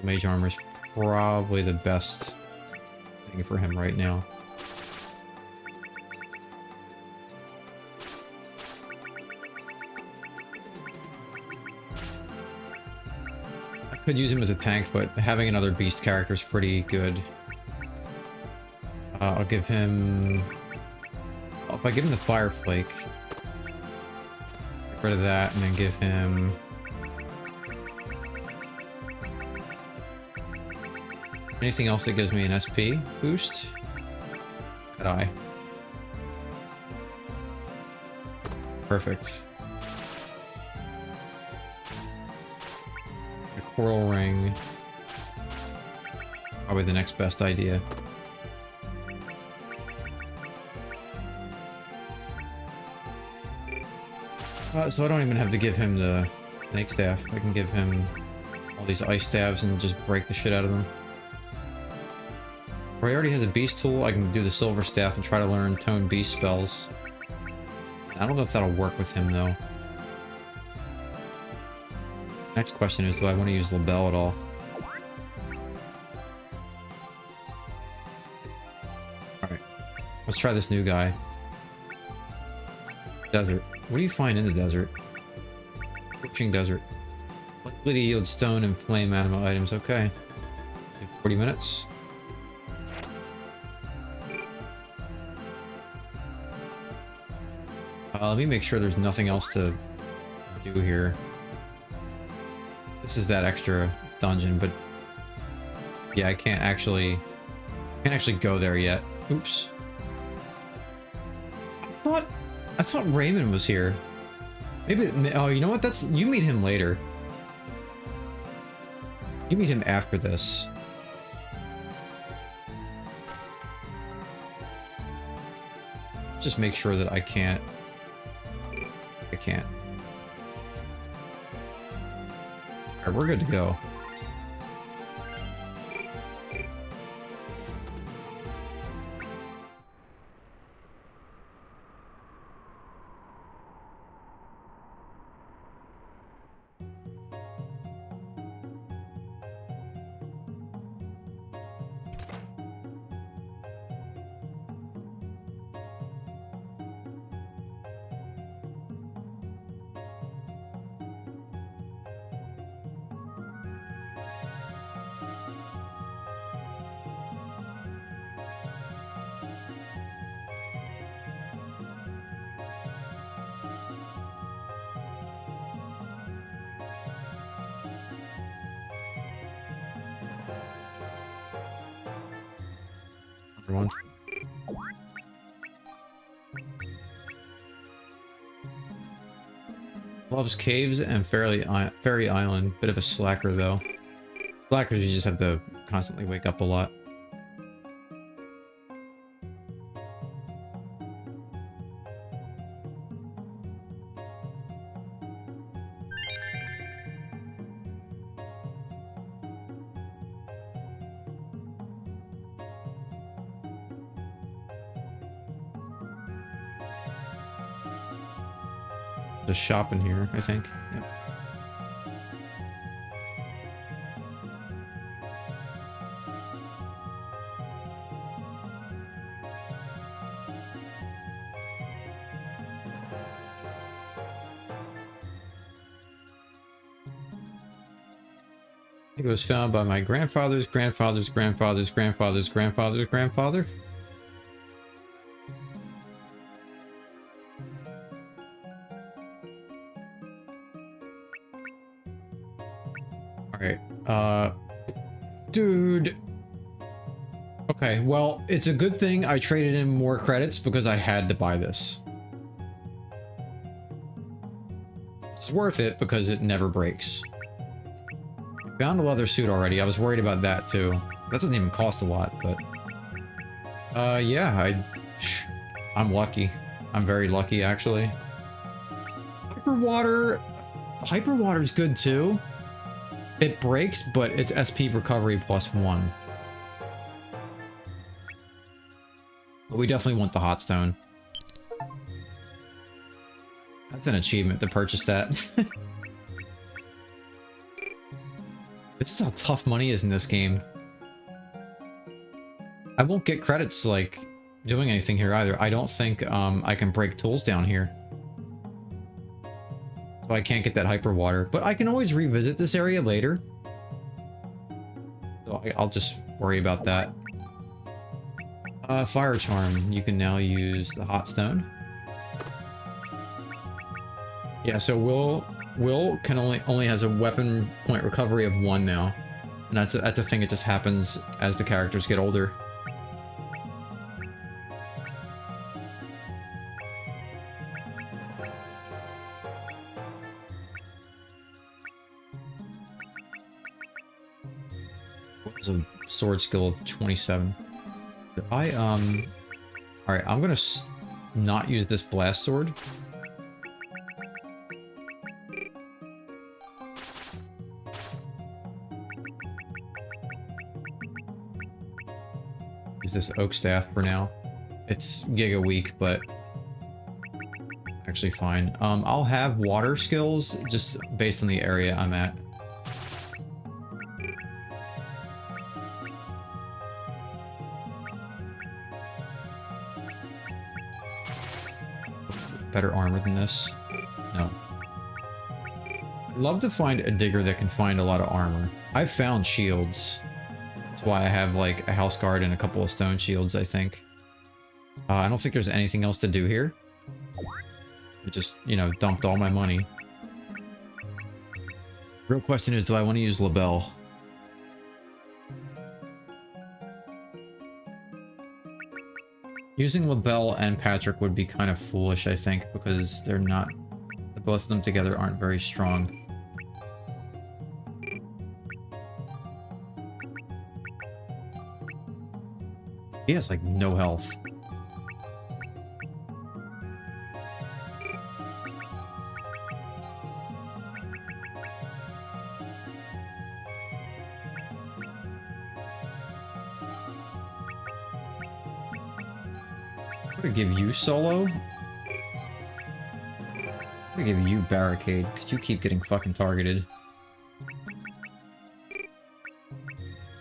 Mage armor is probably the best thing for him right now. Could use him as a tank, but having another beast character is pretty good. I'll give him... if I give him the Fire Flake, get rid of that, and then give him... anything else that gives me an SP boost? Could I? Perfect. A coral ring. Probably the next best idea. So I don't even have to give him the snake staff. I can give him all these ice staves and just break the shit out of them. Or he already has a beast tool. I can do the silver staff and try to learn tone beast spells. I don't know if that'll work with him though. Next question is, do I want to use Labelle at all? Alright. Let's try this new guy. Desert. What do you find in the desert? Scorching desert. Likely to yield stone and flame anima items. Okay. 40 minutes. Let me make sure there's nothing else to do here. This is that extra dungeon, but yeah, I can't actually go there yet. Oops. I thought Raymond was here. Maybe. Oh, you know what? That's, you meet him later. You meet him after this. Just make sure that I can't. Alright, we're good to go. Everyone. Loves caves and Fairy Island. Bit of a slacker though. Slackers, you just have to constantly wake up a lot. The shop in here, I think. Yep. It was found by my grandfather's grandfather's grandfather's grandfather's grandfather's grandfather. Alright, dude. Okay, well, it's a good thing I traded in more credits because I had to buy this. It's worth it because it never breaks. Found a leather suit already. I was worried about that too. That doesn't even cost a lot, but yeah, I'm lucky. I'm very lucky, actually. Hyperwater's good too. It breaks, but it's SP recovery +1. But we definitely want the hot stone. That's an achievement to purchase that. This is how tough money is in this game. I won't get credits, like, doing anything here either. I don't think I can break tools down here. So I can't get that hyper water. But I can always revisit this area later. So I'll just worry about that. Fire charm. You can now use the hot stone. Yeah, so Will can only has a weapon point recovery of 1 now. And that's a thing that just happens as the characters get older. was a sword skill of 27. I Alright, I'm gonna not use this blast sword. Use this oak staff for now. It's giga weak, but actually fine. I'll have water skills just based on the area I'm at. Better armor than this? No. I'd love to find a digger that can find a lot of armor. I've found shields. That's why I have like a house guard and a couple of stone shields, I think. I don't think there's anything else to do here. I just, you know, dumped all my money. Real question is, do I want to use LaBelle? Using LaBelle and Patrick would be kind of foolish, I think, because they're not... both of them together aren't very strong. He has, like, no health. I'm gonna give you solo. I'm gonna give you barricade, because you keep getting fucking targeted.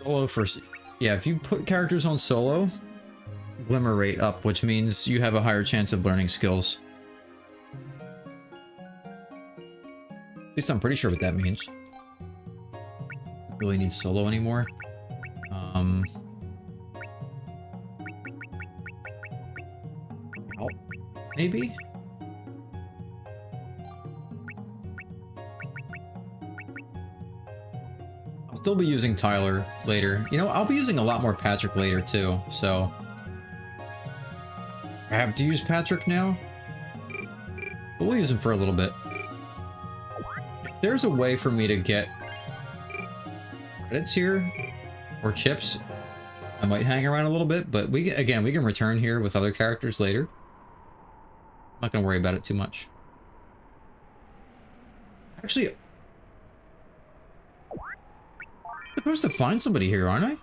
Solo first. Yeah, if you put characters on solo, glimmer rate up, which means you have a higher chance of learning skills. At least I'm pretty sure what that means. Really need solo anymore. Maybe? I'll still be using Tyler later. You know, I'll be using a lot more Patrick later too, so... I have to use Patrick now? But we'll use him for a little bit. If there's a way for me to get credits here, or chips, I might hang around a little bit, but we can return here with other characters later. I'm not gonna worry about it too much. Actually, I'm supposed to find somebody here, aren't I?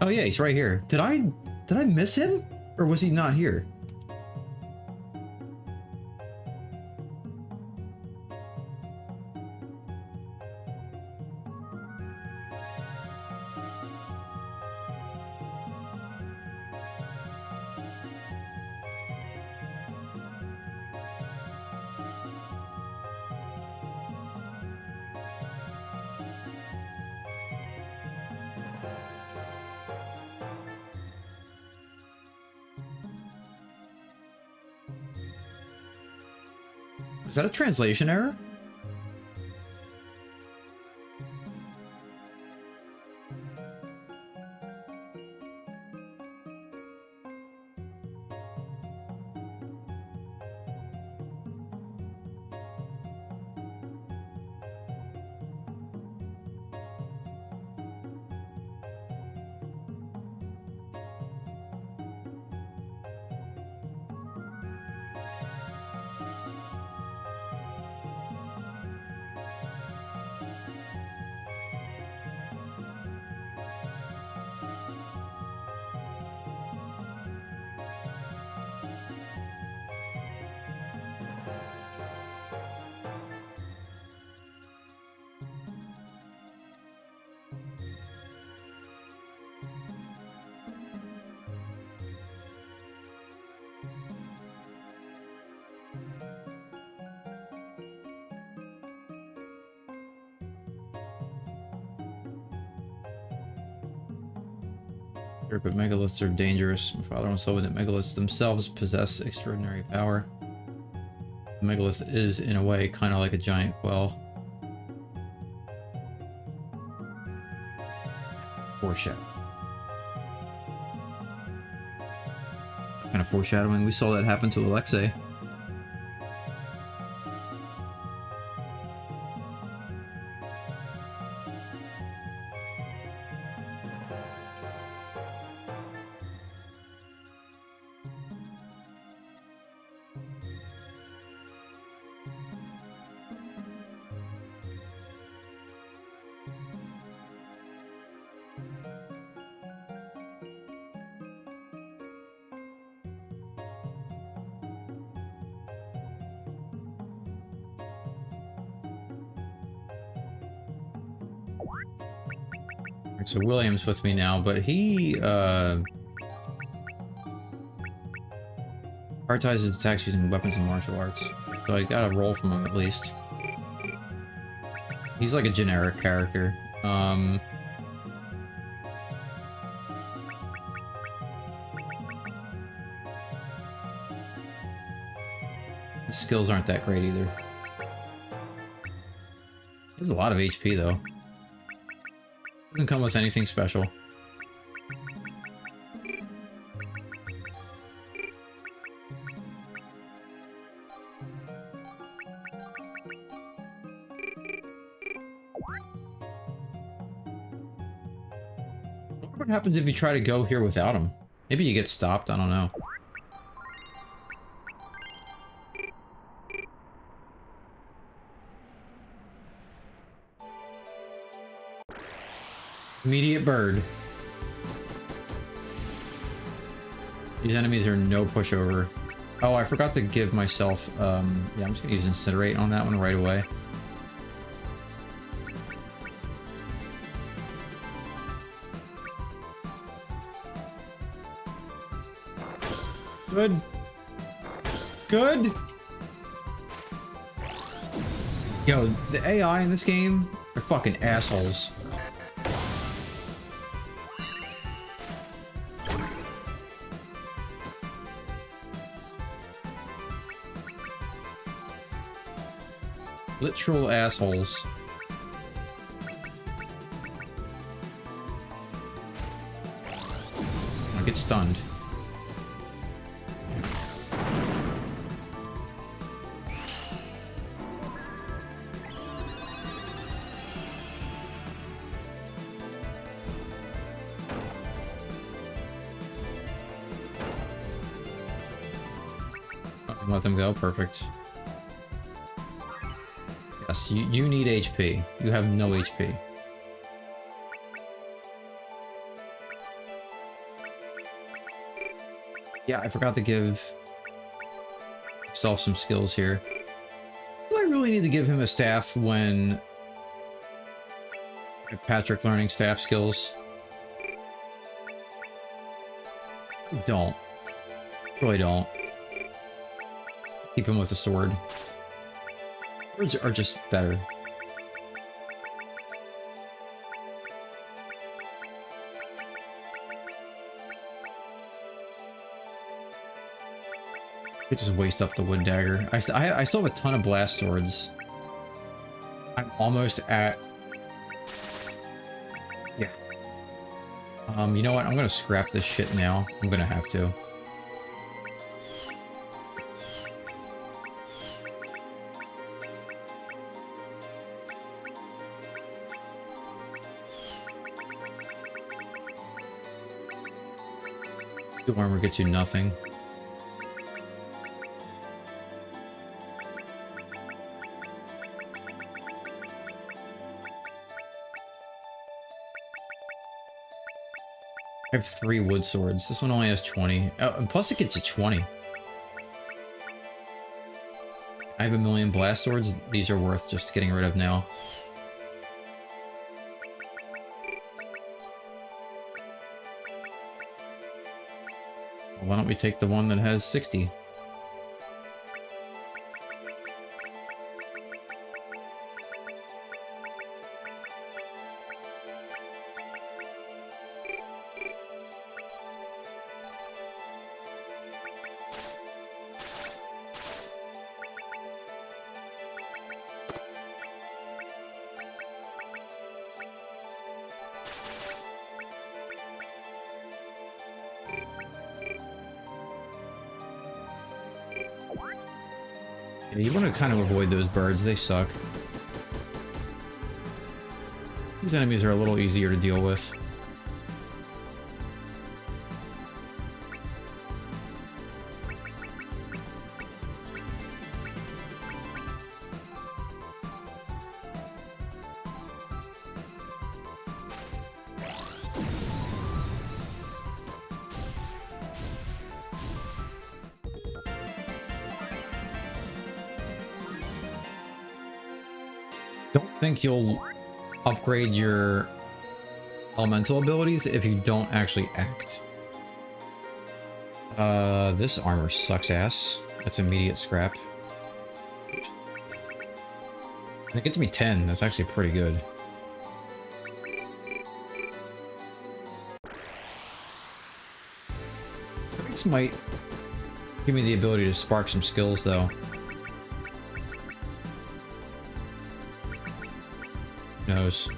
Oh yeah, he's right here. Did I miss him? Or was he not here? Is that a translation error? But megaliths are dangerous. My father once told me that megaliths themselves possess extraordinary power. A megalith is, in a way, kind of like a giant quell. Foreshadow. Kind of foreshadowing. We saw that happen to Alexei. So William's with me now, but he prioritizes attacks using weapons and martial arts. So I got a roll from him at least. He's like a generic character. His skills aren't that great either. He has a lot of HP though. Doesn't come with anything special. What happens if you try to go here without him? Maybe you get stopped, I don't know. Immediate bird. These enemies are no pushover. Oh, I forgot to give myself, yeah, I'm just gonna use Incinerate on that one right away. Good. Good. Yo, the AI in this game are fucking assholes. Literal assholes. I get stunned. Let them go. Perfect. Yes, you need HP. You have no HP. Yeah, I forgot to give myself some skills here. Do I really need to give him a staff when Patrick learning staff skills? I don't. Really don't. Keep him with a sword. Swords are just better. I just waste up the wood dagger. I still have a ton of blast swords. I'm almost at... Yeah. You know what? I'm gonna scrap this shit now. I'm gonna have to. The armor gets you nothing. I have 3 wood swords. This one only has 20. Oh, and plus it gets you 20. I have 1,000,000 blast swords. These are worth just getting rid of now. Why don't we take the one that has 60? Yeah, you want to kind of avoid those birds, they suck. These enemies are a little easier to deal with. Don't think you'll upgrade your elemental abilities if you don't actually act. This armor sucks ass. That's immediate scrap. It gets me 10. That's actually pretty good. This might give me the ability to spark some skills, though. Who knows?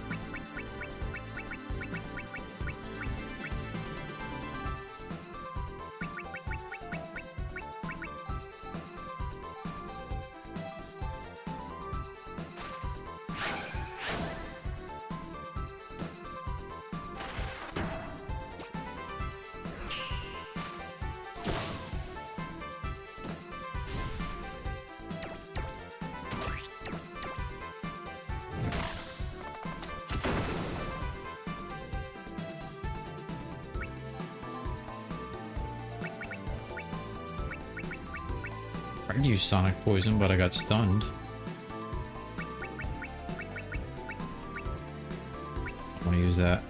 I'd use Sonic Poison, but I got stunned. I want to use that.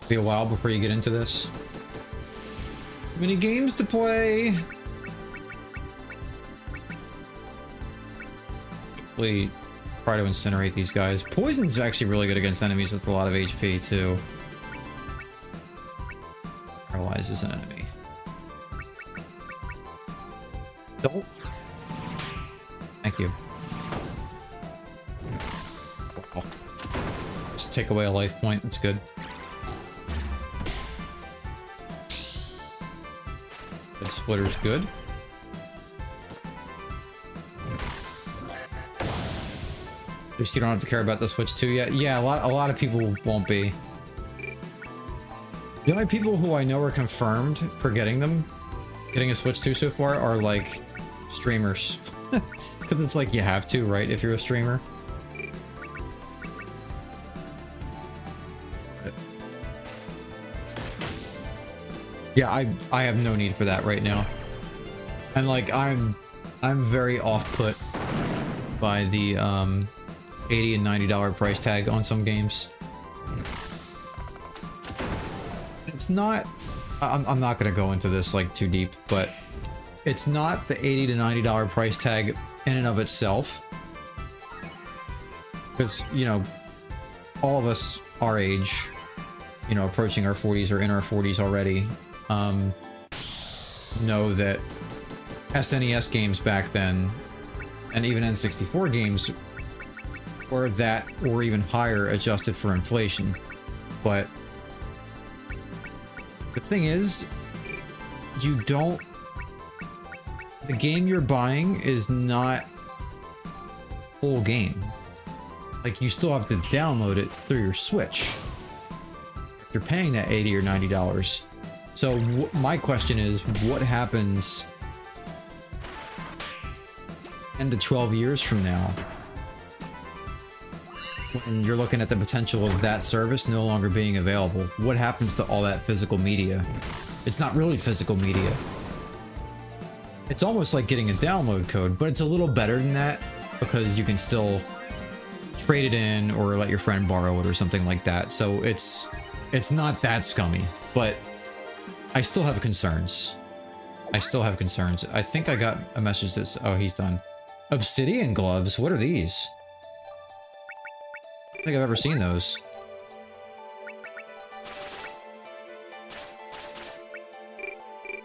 Be a while before you get into this. Many games to play. Try to incinerate these guys. Poison's actually really good against enemies with a lot of HP too. Paralyzes an enemy. Don't. Thank you. Wow. Just take away a life point. That's good. That splitter's good. At least you don't have to care about the Switch 2 yet. Yeah, a lot of people won't be. The only people who I know are confirmed for getting a Switch 2 so far are like streamers. Because it's like you have to, right, if you're a streamer. Yeah, I have no need for that right now. And like I'm very off-put by the $80 and $90 price tag on some games. It's not... I'm not gonna go into this like too deep, but it's not the $80 to $90 price tag in and of itself. Because, you know, all of us our age, you know, approaching our 40s or in our 40s already, know that SNES games back then, and even N64 games, or that or even higher adjusted for inflation. But the thing is, the game you're buying is not full game. Like, you still have to download it through your Switch. You're paying that $80 or $90. So my question is, what happens 10 to 12 years from now when you're looking at the potential of that service no longer being available? What happens to all that physical media? It's not really physical media. It's almost like getting a download code, but it's a little better than that because you can still trade it in or let your friend borrow it or something like that. So it's not that scummy, but I still have concerns. I think I got a message that's... Oh, he's done. Obsidian gloves? What are these? I don't think I've ever seen those.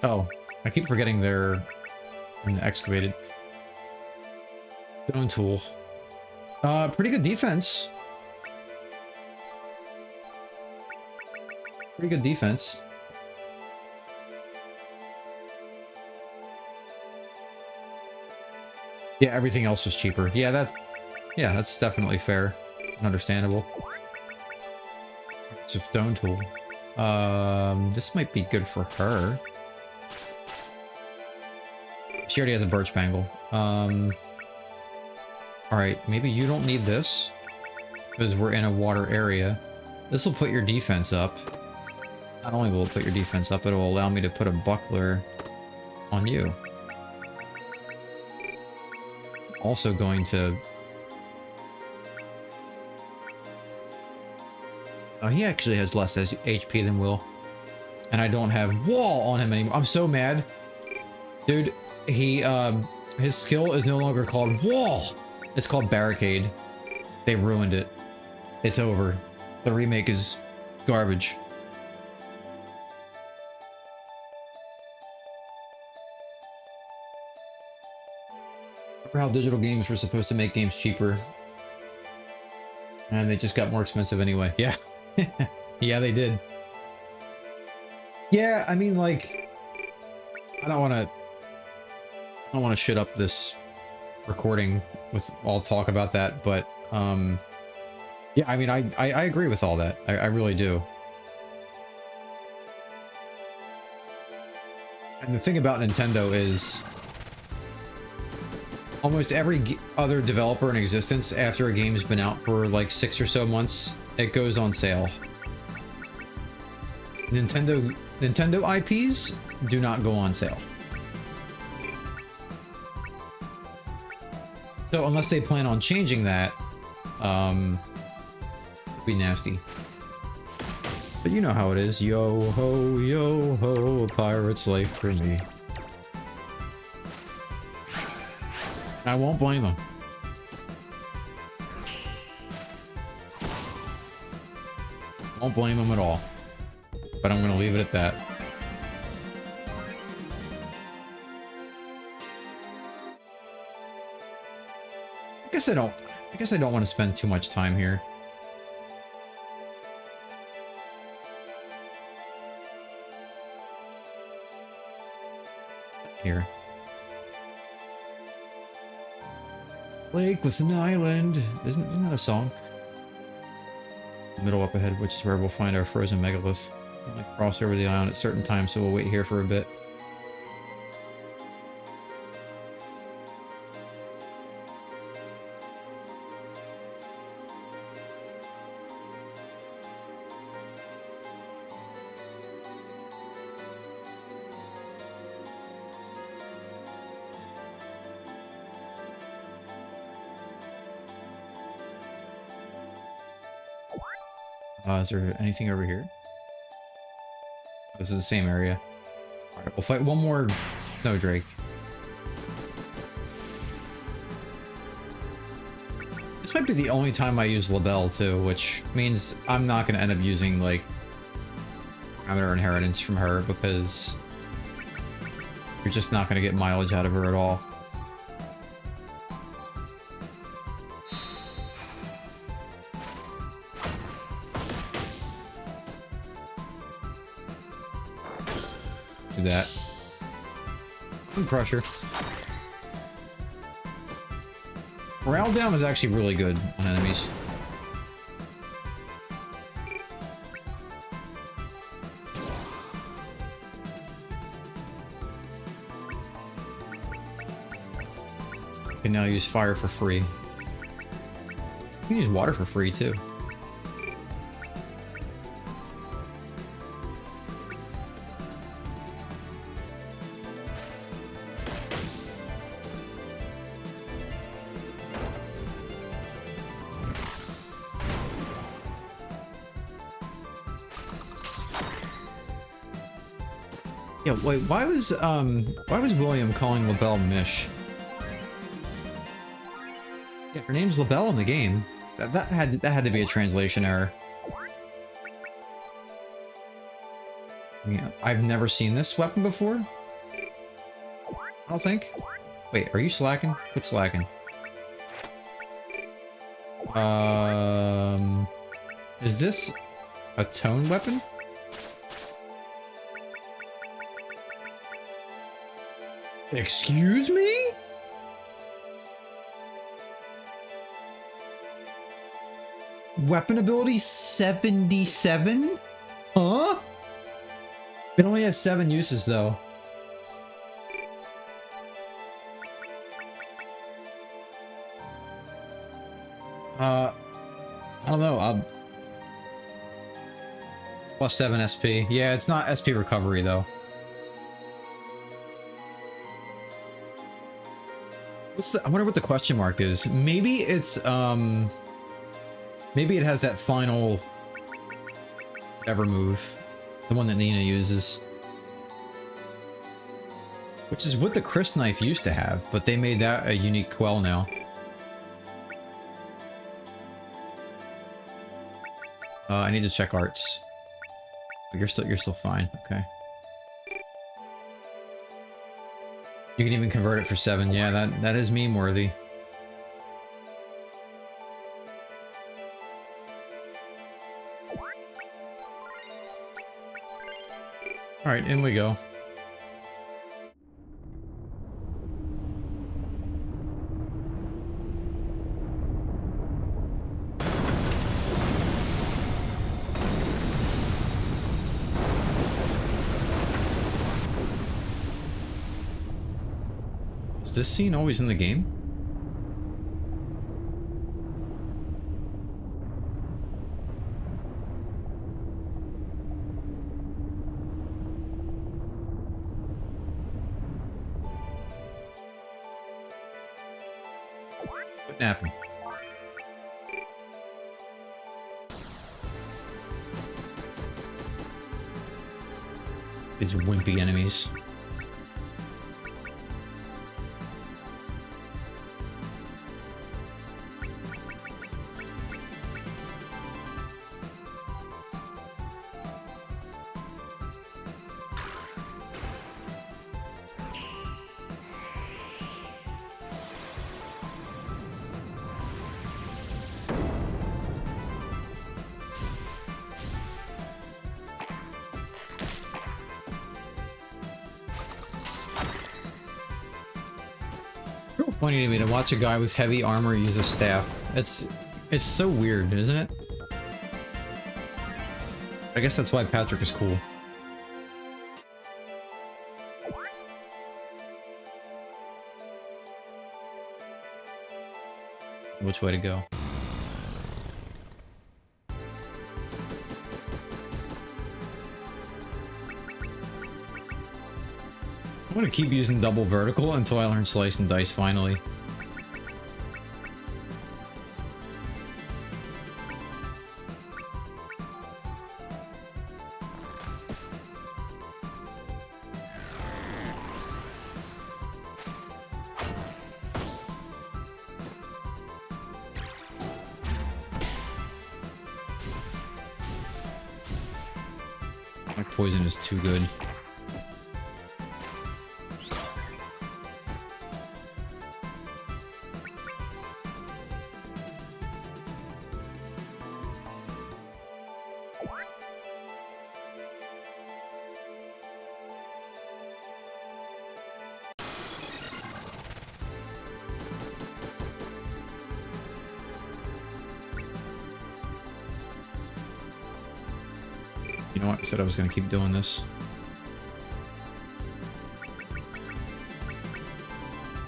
Oh, I keep forgetting they're excavated. Stone tool. Pretty good defense. Pretty good defense. Yeah, everything else was cheaper. Yeah, that's definitely fair. Understandable. It's a stone tool. This might be good for her. She already has a birch bangle. Are Alright, maybe you don't need this, because we're in a water area. This will put your defense up. Not only will it put your defense up, it will allow me to put a buckler on you. Also going to... Oh, he actually has less HP than Will. And I don't have wall on him anymore. I'm so mad. Dude, his skill is no longer called wall. It's called barricade. They ruined it. It's over. The remake is garbage. Remember how digital games were supposed to make games cheaper? And they just got more expensive anyway. Yeah. Yeah, they did. Yeah, I mean, like, I don't want to shit up this recording with all talk about that, but yeah, I mean, I agree with all that. I really do. And the thing about Nintendo is almost every other developer in existence, after a game's been out for like 6 or so months, it goes on sale. Nintendo IPs do not go on sale. So unless they plan on changing that, it'd be nasty. But you know how it is. Yo ho, a pirate's life for me. I won't blame them. Won't blame them at all. But I'm gonna leave it at that. I guess I don't want to spend too much time here. Here. Lake with an island. Isn't that a song? Middle up ahead, which is where we'll find our frozen megalith. We'll only cross over the island at certain times, so we'll wait here for a bit. Is there anything over here? This is the same area. Alright, we'll fight one more snow drake. This might be the only time I use Labelle too, which means I'm not going to end up using like parameter inheritance from her because you're just not going to get mileage out of her at all. Do that. And Crusher. Morale down is actually really good on enemies. You can now use fire for free. You can use water for free too. Yeah, wait, why was William calling Labelle Mish? Yeah, her name's Labelle in the game. That had to be a translation error. Yeah, I've never seen this weapon before. I don't think. Wait, are you slacking? Quit slacking. Is this a tone weapon? Excuse me? Weapon ability 77? Huh? It only has 7 uses though. I don't know. Plus 7 SP. Yeah, it's not SP recovery though. I wonder what the question mark is. Maybe it's maybe it has that final whatever move, the one that Nina uses, which is what the Chris knife used to have, but they made that a unique quell now. I need to check arts. You're still fine. Okay. You can even convert it for 7. Yeah, that is meme worthy. All right, in we go. Is this scene always in the game? What happened? These wimpy enemies. Funny to me to watch a guy with heavy armor use a staff. It's so weird, isn't it? I guess that's why Patrick is cool. Which way to go? I'm gonna keep using double vertical until I learn slice and dice finally. My poison is too good. You know what? I said I was going to keep doing this.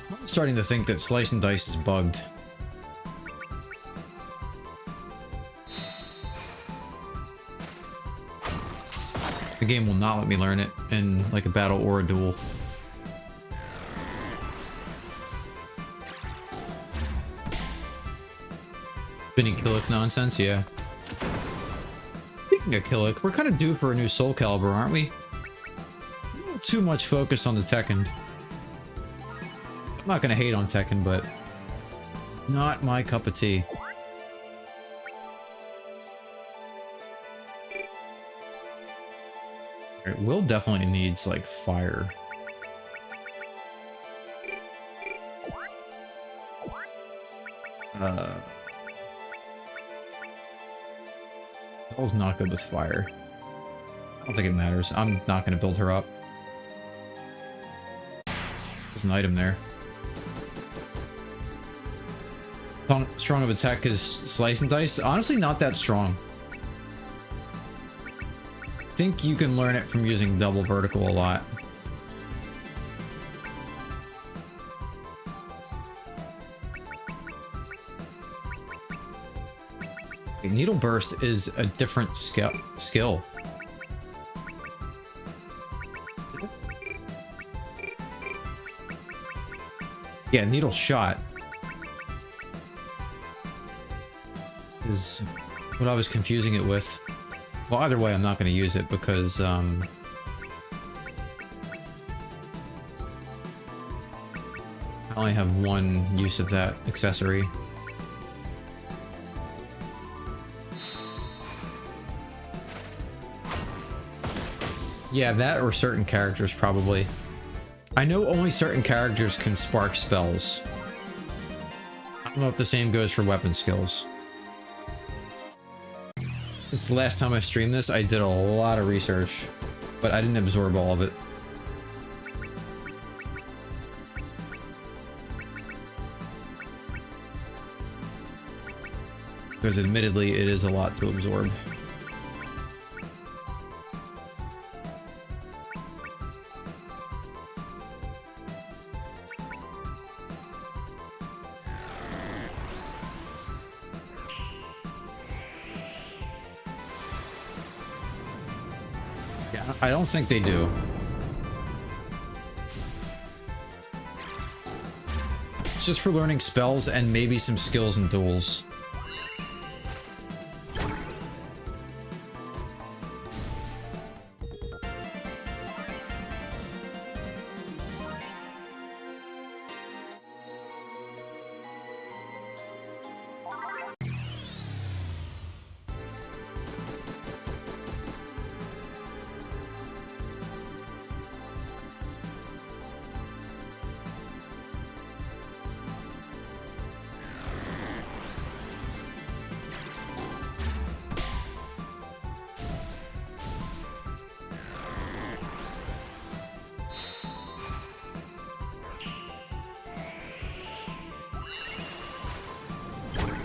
I'm starting to think that slice and dice is bugged. The game will not let me learn it in like a battle or a duel. Spinning Killick nonsense, yeah. Speaking of Killick, we're kind of due for a new Soul Calibur, aren't we? A little too much focus on the Tekken. I'm not gonna hate on Tekken, but not my cup of tea. Alright, Will definitely needs, like, fire. Will's not good with fire. I don't think it matters. I'm not gonna build her up. There's an item there. Strong of attack is slice and dice. Honestly, not that strong. Think you can learn it from using double vertical a lot. Needle Burst is a different skill. Yeah, Needle Shot is what I was confusing it with. Well, either way, I'm not going to use it because, I only have one use of that accessory. Yeah, that or certain characters, probably. I know only certain characters can spark spells. I don't know if the same goes for weapon skills. Since the last time I streamed this, I did a lot of research, but I didn't absorb all of it. Because admittedly, it is a lot to absorb. Yeah, I don't think they do. It's just for learning spells and maybe some skills and duels.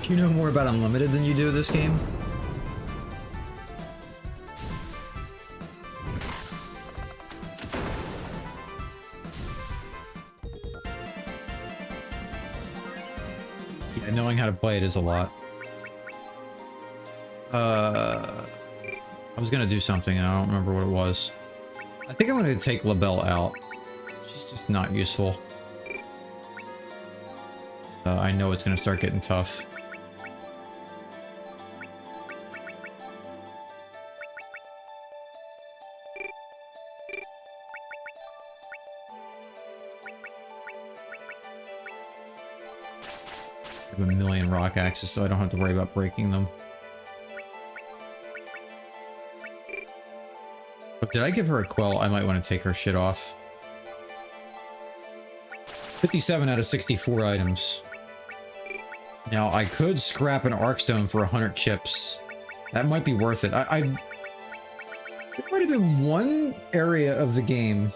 Do you know more about Unlimited than you do this game? Yeah, knowing how to play it is a lot. I was gonna do something and I don't remember what it was. I think I'm gonna take LaBelle out. She's just not useful. I know it's gonna start getting tough. I have a million rock axes, so I don't have to worry about breaking them. But did I give her a quell? I might want to take her shit off. 57 out of 64 items. Now, I could scrap an Arkstone for 100 chips. That might be worth it. There might have been one area of the game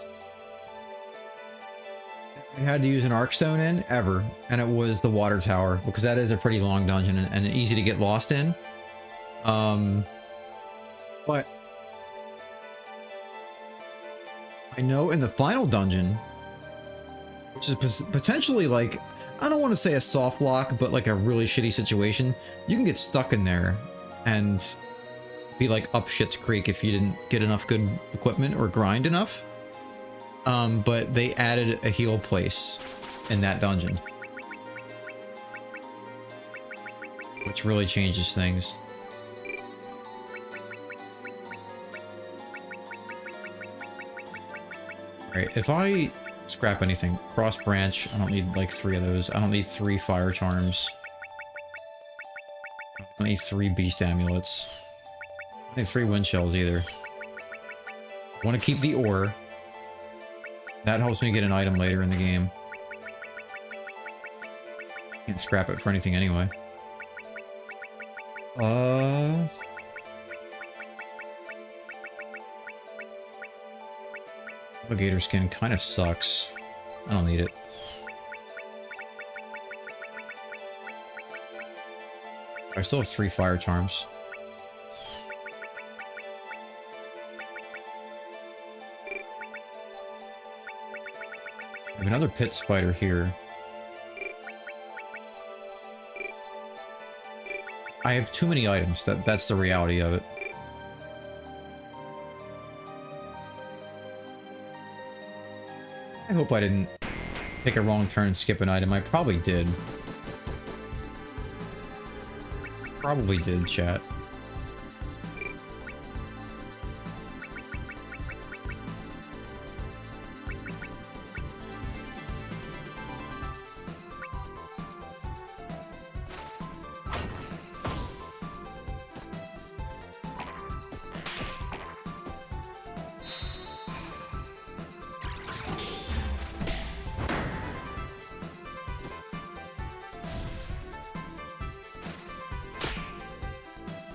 I had to use an Arkstone in, ever, and it was the water tower, because that is a pretty long dungeon and easy to get lost in. But I know in the final dungeon, which is potentially like, I don't want to say a soft lock, but like a really shitty situation, you can get stuck in there and be like up shit's creek if you didn't get enough good equipment or grind enough. But they added a heal place in that dungeon, which really changes things. Alright, if I scrap anything, cross branch, I don't need like 3 of those. I don't need 3 fire charms. I don't need 3 beast amulets. I don't need 3 wind shells either. I want to keep the ore. That helps me get an item later in the game. Can't scrap it for anything anyway. Alligator skin kind of sucks. I don't need it. I still have 3 fire charms. I have another pit spider here. I have too many items. That's the reality of it. I hope I didn't take a wrong turn and skip an item. I probably did. Probably did, chat.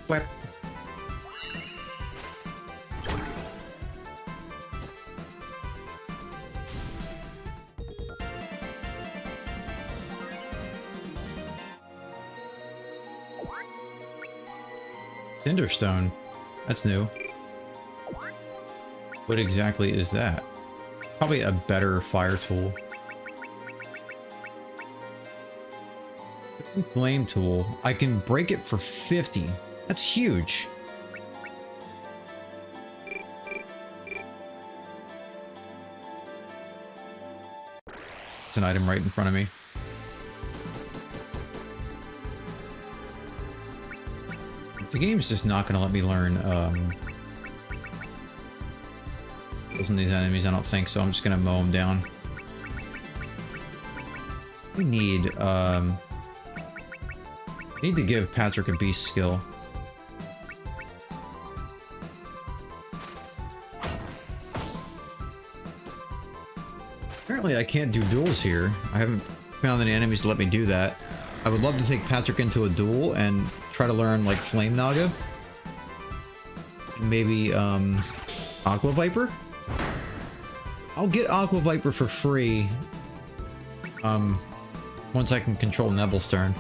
Whap. Cinderstone. That's new. What exactly is that? Probably a better fire tool. Flame tool. I can break it for 50. That's huge. It's an item right in front of me. The game's just not going to let me learn kills these enemies, I don't think, so I'm just going to mow them down. We need to give Patrick a beast skill. Apparently I can't do duels here. I haven't found any enemies to let me do that. I would love to take Patrick into a duel and try to learn, like, Flame Naga. Maybe, Aqua Viper? I'll get Aqua Viper for free, once I can control Nebel's turn.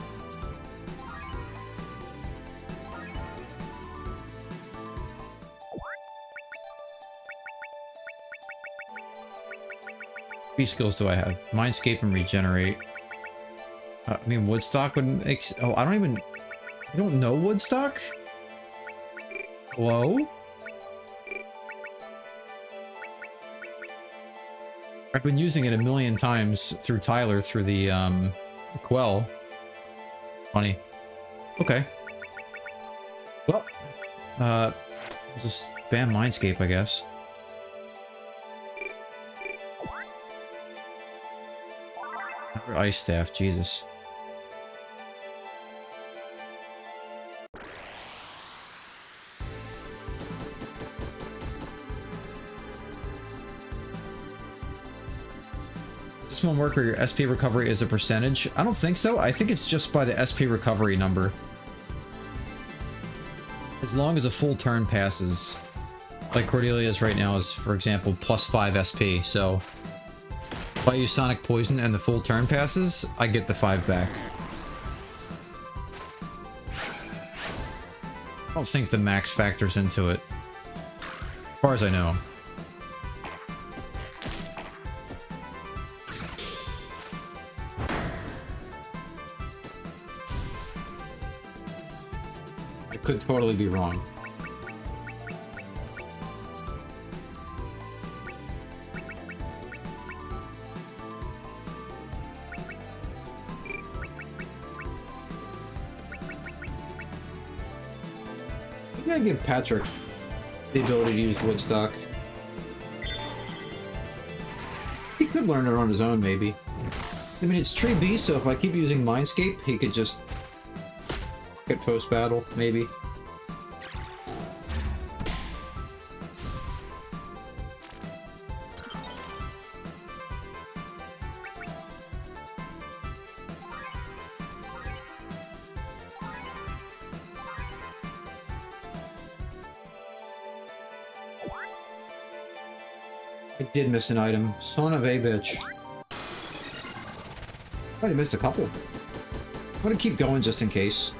What skills do I have? Mindscape and Regenerate. I mean, Woodstock would make... Oh, I don't know Woodstock? Hello? I've been using it a million times through Tyler, through the Quell. Funny. Okay. Well, just spam Mindscape, I guess. Another Ice Staff, Jesus. This one work where your SP recovery is a percentage? I don't think so. I think it's just by the SP recovery number. As long as a full turn passes. Like Cordelia's right now is, for example, plus 5 SP, so... If I use Sonic Poison and the full turn passes, I get the 5 back. I don't think the max factors into it. As far as I know. I could totally be wrong. Maybe I give Patrick the ability to use Woodstock. He could learn it on his own, maybe. I mean, it's Tree B, so if I keep using Mindscape, he could just get post-battle, maybe. I did miss an item. Son of a bitch. Might have missed a couple. I'm gonna keep going just in case.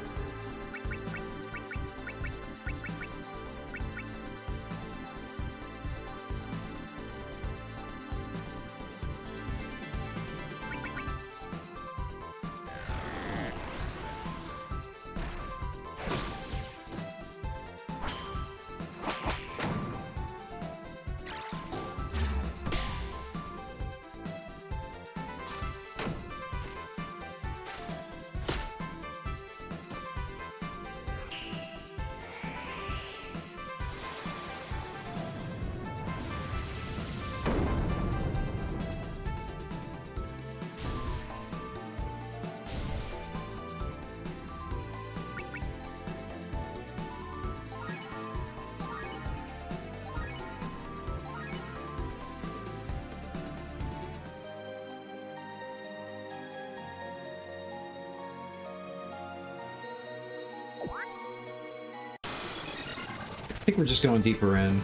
think we're just going deeper in.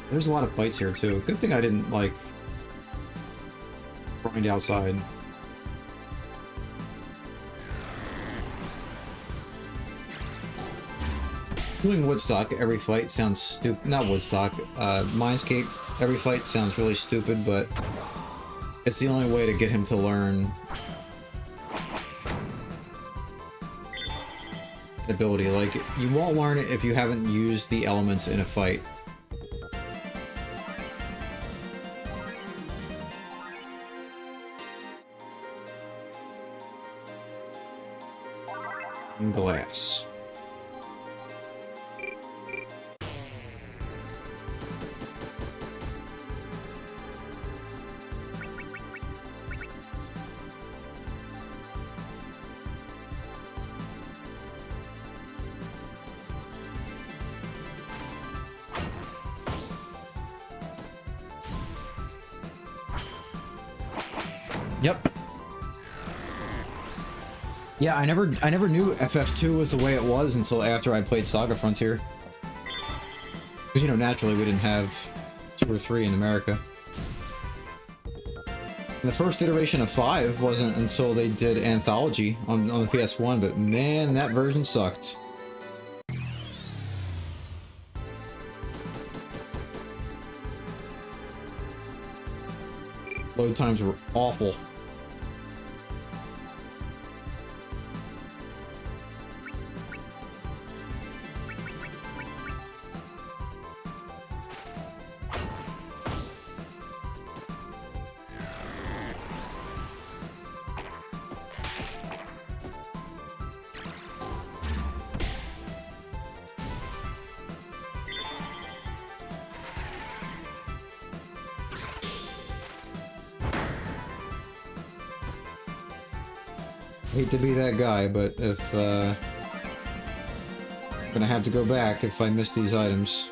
There's a lot of fights here too. Good thing I didn't like grind outside. Doing Woodstock every fight sounds stupid. Not Woodstock, Mindscape every fight sounds really stupid, but it's the only way to get him to learn ability. Like, you won't learn it if you haven't used the elements in a fight. And glass. Yep. Yeah, I never knew FF2 was the way it was until after I played SaGa Frontier. Because, you know, naturally we didn't have 2 or 3 in America. And the first iteration of 5 wasn't until they did Anthology on the PS1, but man, that version sucked. Load times were awful. Hate to be that guy, but if I'm gonna have to go back if I miss these items.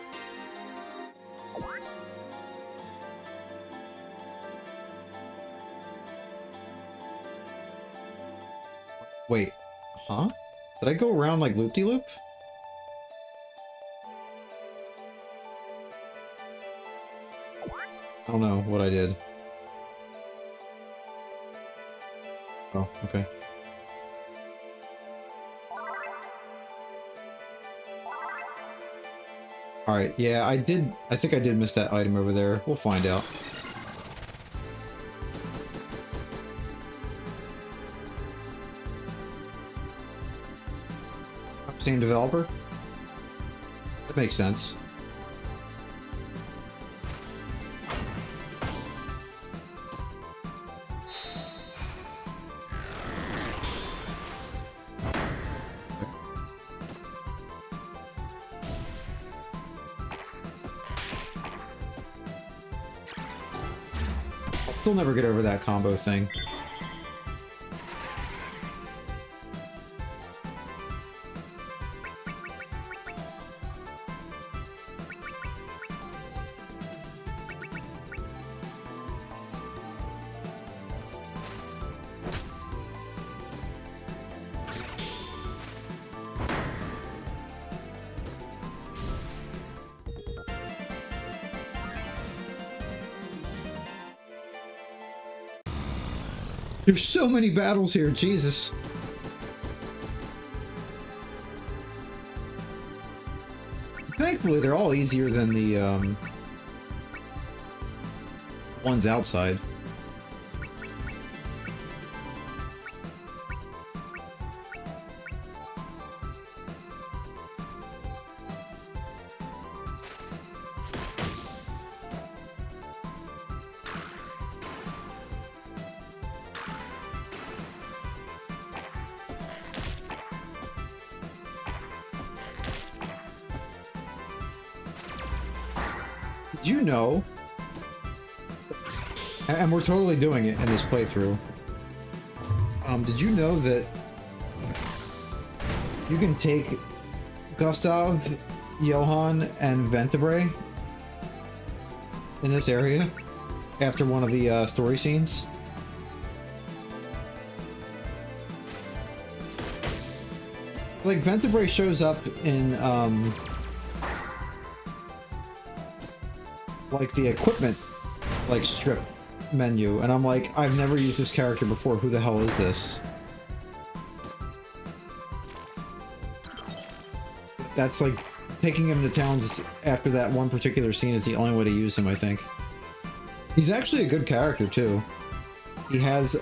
Wait, huh? Did I go around like loop-de-loop? I don't know what I did. Oh, okay. Alright, yeah, I think I did miss that item over there. We'll find out. Same developer? That makes sense. Still never get over that combo thing. There's so many battles here, Jesus. Thankfully, they're all easier than the ones outside. Did you know, and we're totally doing it in this playthrough, did you know that you can take Gustav, Johann, and Ventebre in this area after one of the story scenes? Like, Ventibrae shows up in, like, the equipment, like, strip menu, and I'm like, I've never used this character before, who the hell is this? That's like, taking him to towns after that one particular scene is the only way to use him, I think. He's actually a good character, too. He has,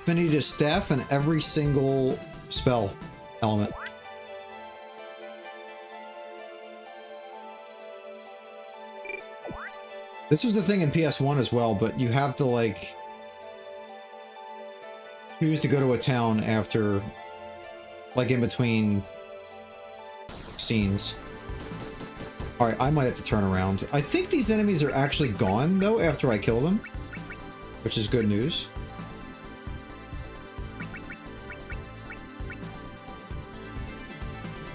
affinity to staff and every single spell element. This was the thing in PS1 as well, but you have to, like, choose to go to a town after, like, in between scenes. Alright, I might have to turn around. I think these enemies are actually gone, though, after I kill them, which is good news.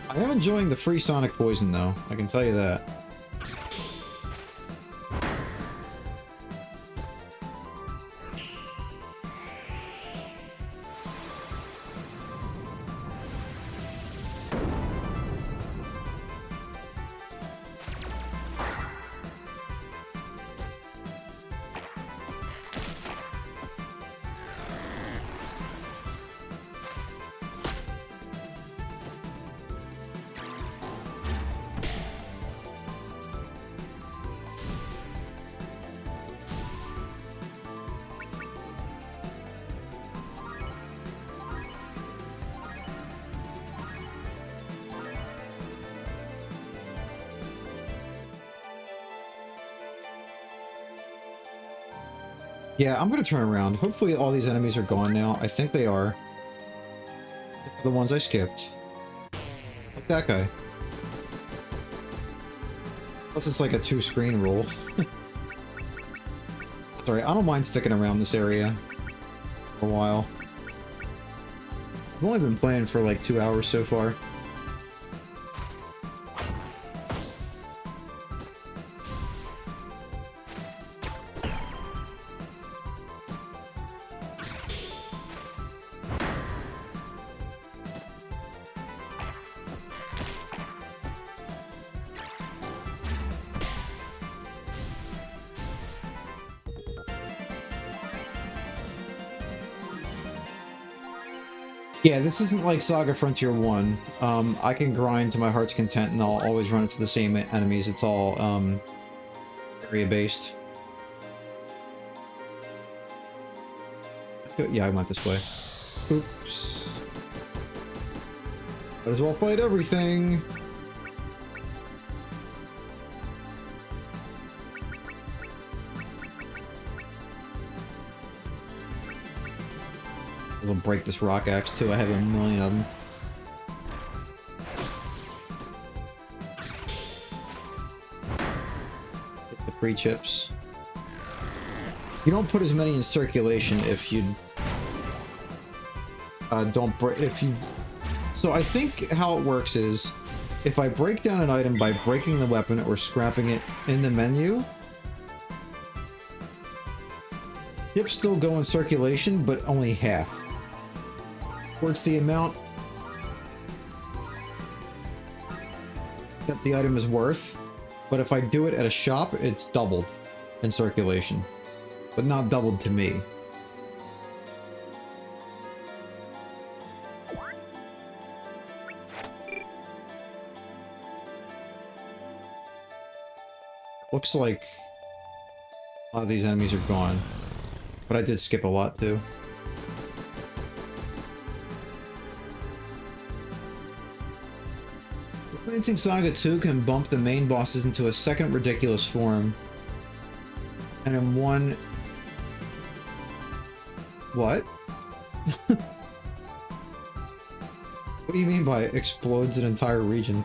I am enjoying the free sonic poison, though. I can tell you that. Yeah, I'm gonna turn around. Hopefully all these enemies are gone now. I think they are. The ones I skipped. Like that guy. Plus it's like a 2-screen roll. Sorry, I don't mind sticking around this area for a while. I've only been playing for like 2 hours so far. Yeah, this isn't like SaGa Frontier 1. I can grind to my heart's content and I'll always run into the same enemies. It's all, area-based. Yeah, I went this way. Oops. Might as well fight everything. I'll break this rock axe too. I have a million of them. Get the free chips. You don't put as many in circulation if you don't break. If you. So I think how it works is, if I break down an item by breaking the weapon or scrapping it in the menu, chips still go in circulation, but only half. It's the amount that the item is worth, but if I do it at a shop, it's doubled in circulation, but not doubled to me. Looks like a lot of these enemies are gone, but I did skip a lot too. Experiencing SaGa 2 can bump the main bosses into a second ridiculous form. And in one... What? What do you mean by explodes an entire region?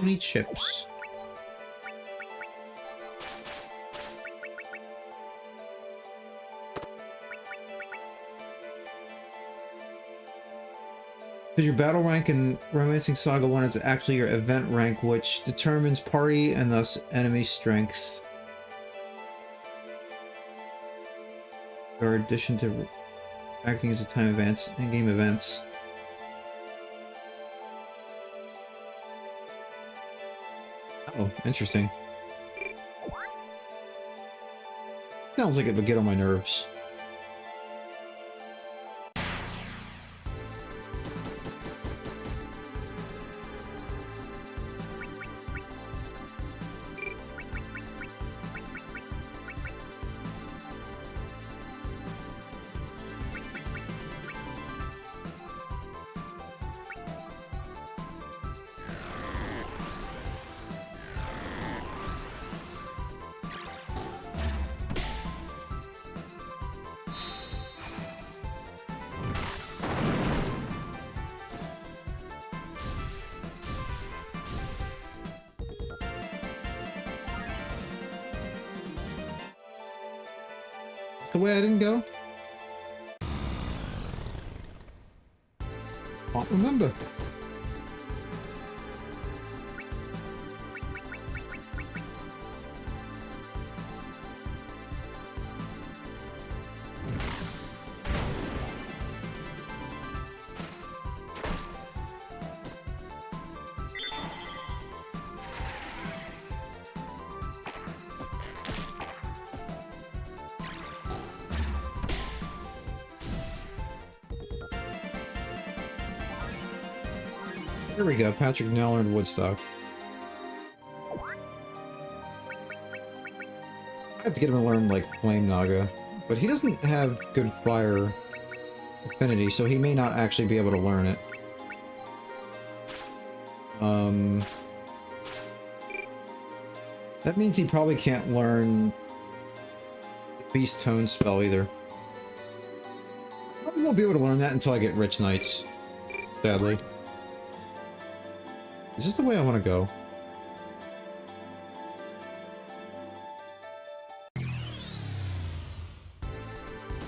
Many chips. Because your battle rank in Romancing Saga 1 is actually your event rank, which determines party and thus enemy strength. Or addition to acting as a time events, in-game events. Oh, interesting. Sounds like it would get on my nerves. The way I didn't go? Can't remember. Here we go, Patrick now learned Woodstock. I have to get him to learn, like, Flame Naga. But he doesn't have good fire affinity, so he may not actually be able to learn it. That means he probably can't learn Beast Tone spell either. Probably won't be able to learn that until I get Rich Knights, sadly. Is this the way I want to go?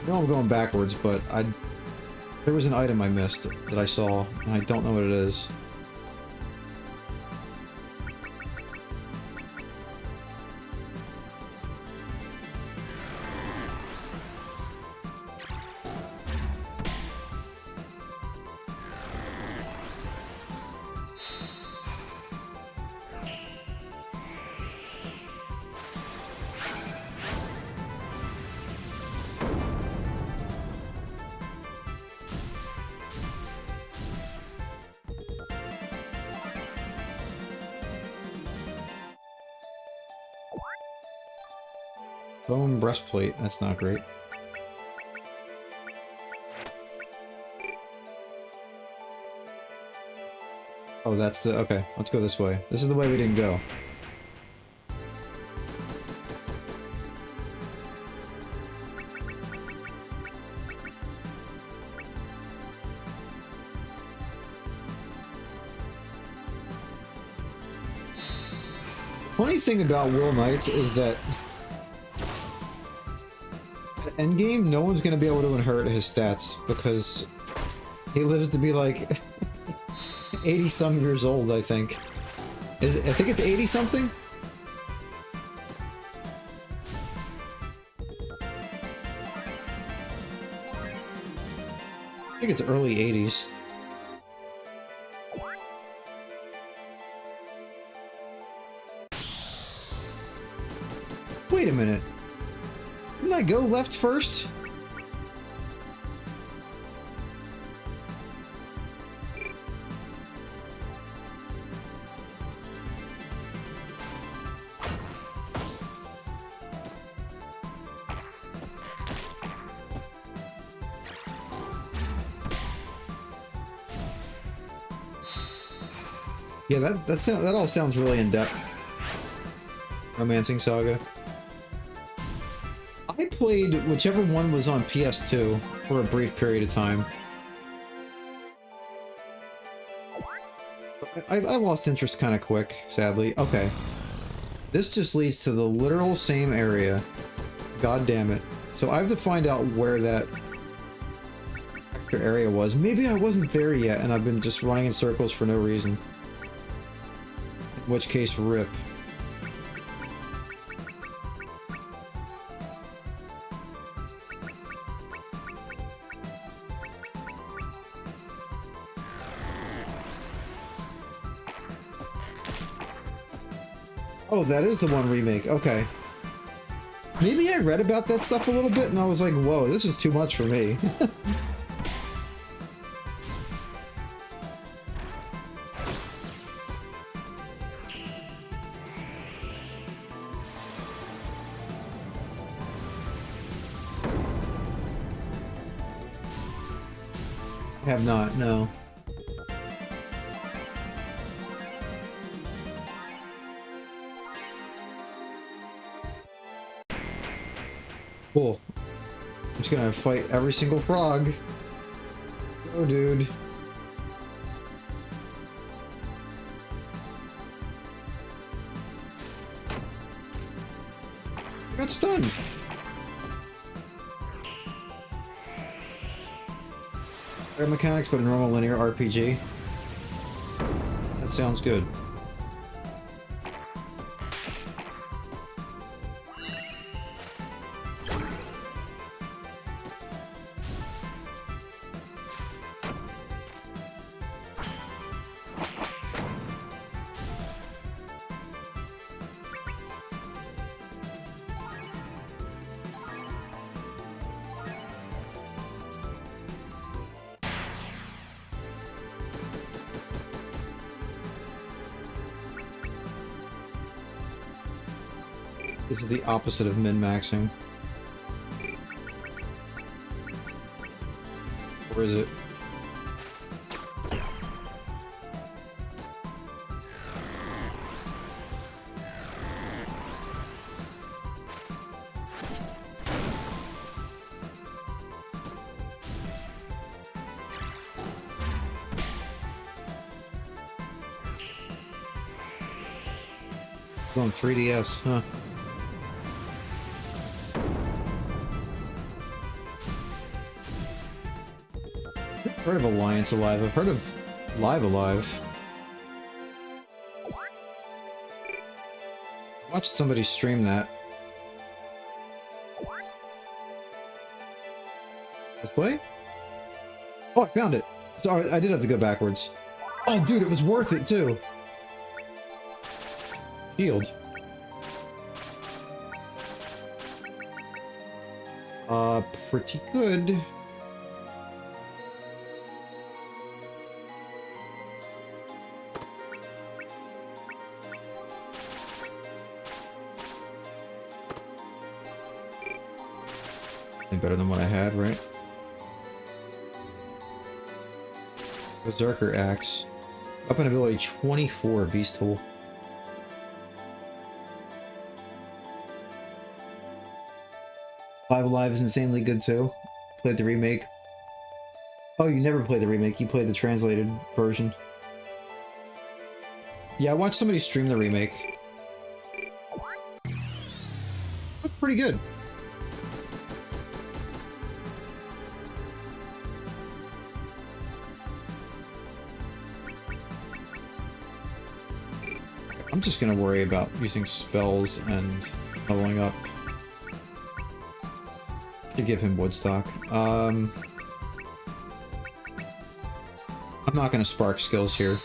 No, I'm going backwards, but there was an item I missed that I saw, and I don't know what it is. Bone breastplate, that's not great. Oh, that's the... okay, let's go this way. This is the way we didn't go. Funny thing about Will Knights is that at endgame, no one's gonna be able to inherit his stats because he lives to be like 80-some years old, I think. I think it's 80-something? I think it's early 80s. Wait a minute. Didn't I go left first? Yeah, that all sounds really in-depth. Romancing Saga. I played whichever one was on PS2 for a brief period of time. I lost interest kind of quick, sadly. Okay. This just leads to the literal same area. God damn it. So I have to find out where that extra area was. Maybe I wasn't there yet and I've been just running in circles for no reason. In which case, rip. Oh, that is the one remake. Okay. Maybe I read about that stuff a little bit and I was like, whoa, this is too much for me. I have not, no. Cool. I'm just gonna fight every single frog. Oh, dude. I got stunned. Air mechanics, but a normal linear RPG. That sounds good. This is the opposite of min-maxing. Or is it? Going 3DS, huh? I've heard of Alliance Alive. I've heard of Live Alive. I watched somebody stream that. Let's play? Oh, I found it. Sorry, I did have to go backwards. Oh, dude, it was worth it, too. Shield. Pretty good. Better than what I had, right? Berserker Axe. Weapon ability 24, Beast Tool. Live Alive is insanely good too. Played the remake. Oh, you never played the remake, you played the translated version. Yeah, I watched somebody stream the remake. That's pretty good. I'm just gonna worry about using spells and leveling up to give him Woodstock. I'm not gonna spark skills here.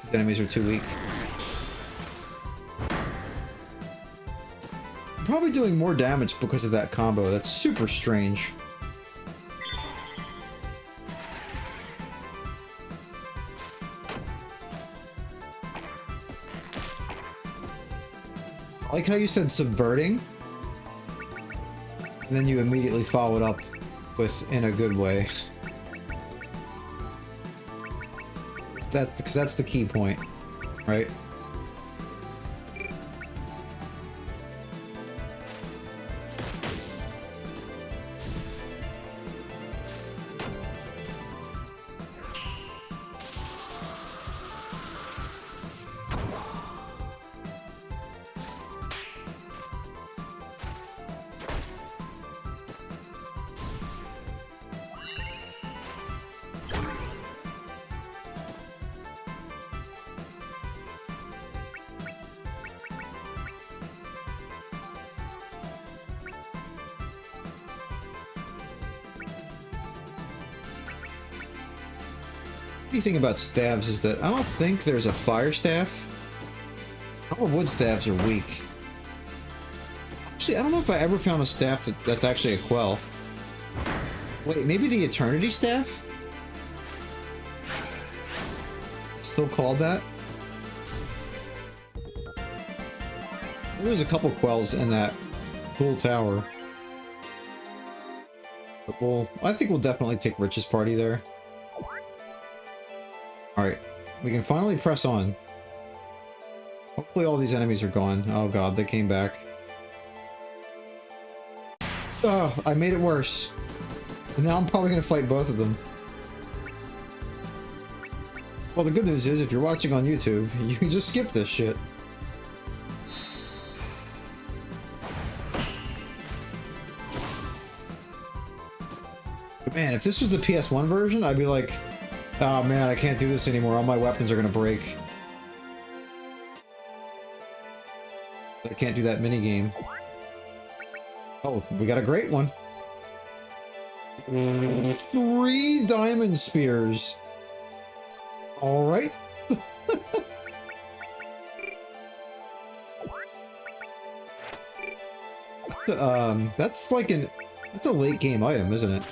These enemies are too weak. I'm probably doing more damage because of that combo. That's super strange. I like how you said subverting, and then you immediately followed up with in a good way. Because that's the key point, right? The thing about staves is that I don't think there's a fire staff. All wood staves are weak. Actually, I don't know if I ever found a staff that's actually a quell. Wait, maybe the Eternity Staff? It's still called that? There's a couple quells in that cool tower. But I think we'll definitely take Rich's party there. Alright, we can finally press on. Hopefully all these enemies are gone. Oh god, they came back. Oh, I made it worse. And now I'm probably gonna fight both of them. Well, the good news is, if you're watching on YouTube, you can just skip this shit. But man, if this was the PS1 version, I'd be like, oh man, I can't do this anymore. All my weapons are gonna break. I can't do that minigame. Oh, we got a great one. 3 diamond spears. Alright. That's like that's a late game item, isn't it?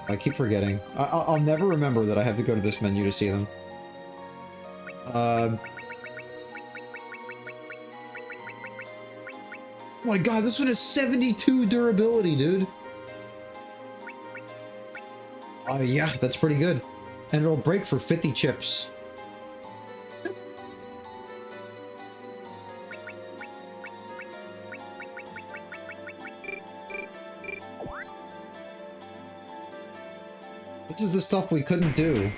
I keep forgetting. I'll never remember that I have to go to this menu to see them. Oh my god, this one has 72 durability, dude. Yeah, that's pretty good. And it'll break for 50 chips. This is the stuff we couldn't do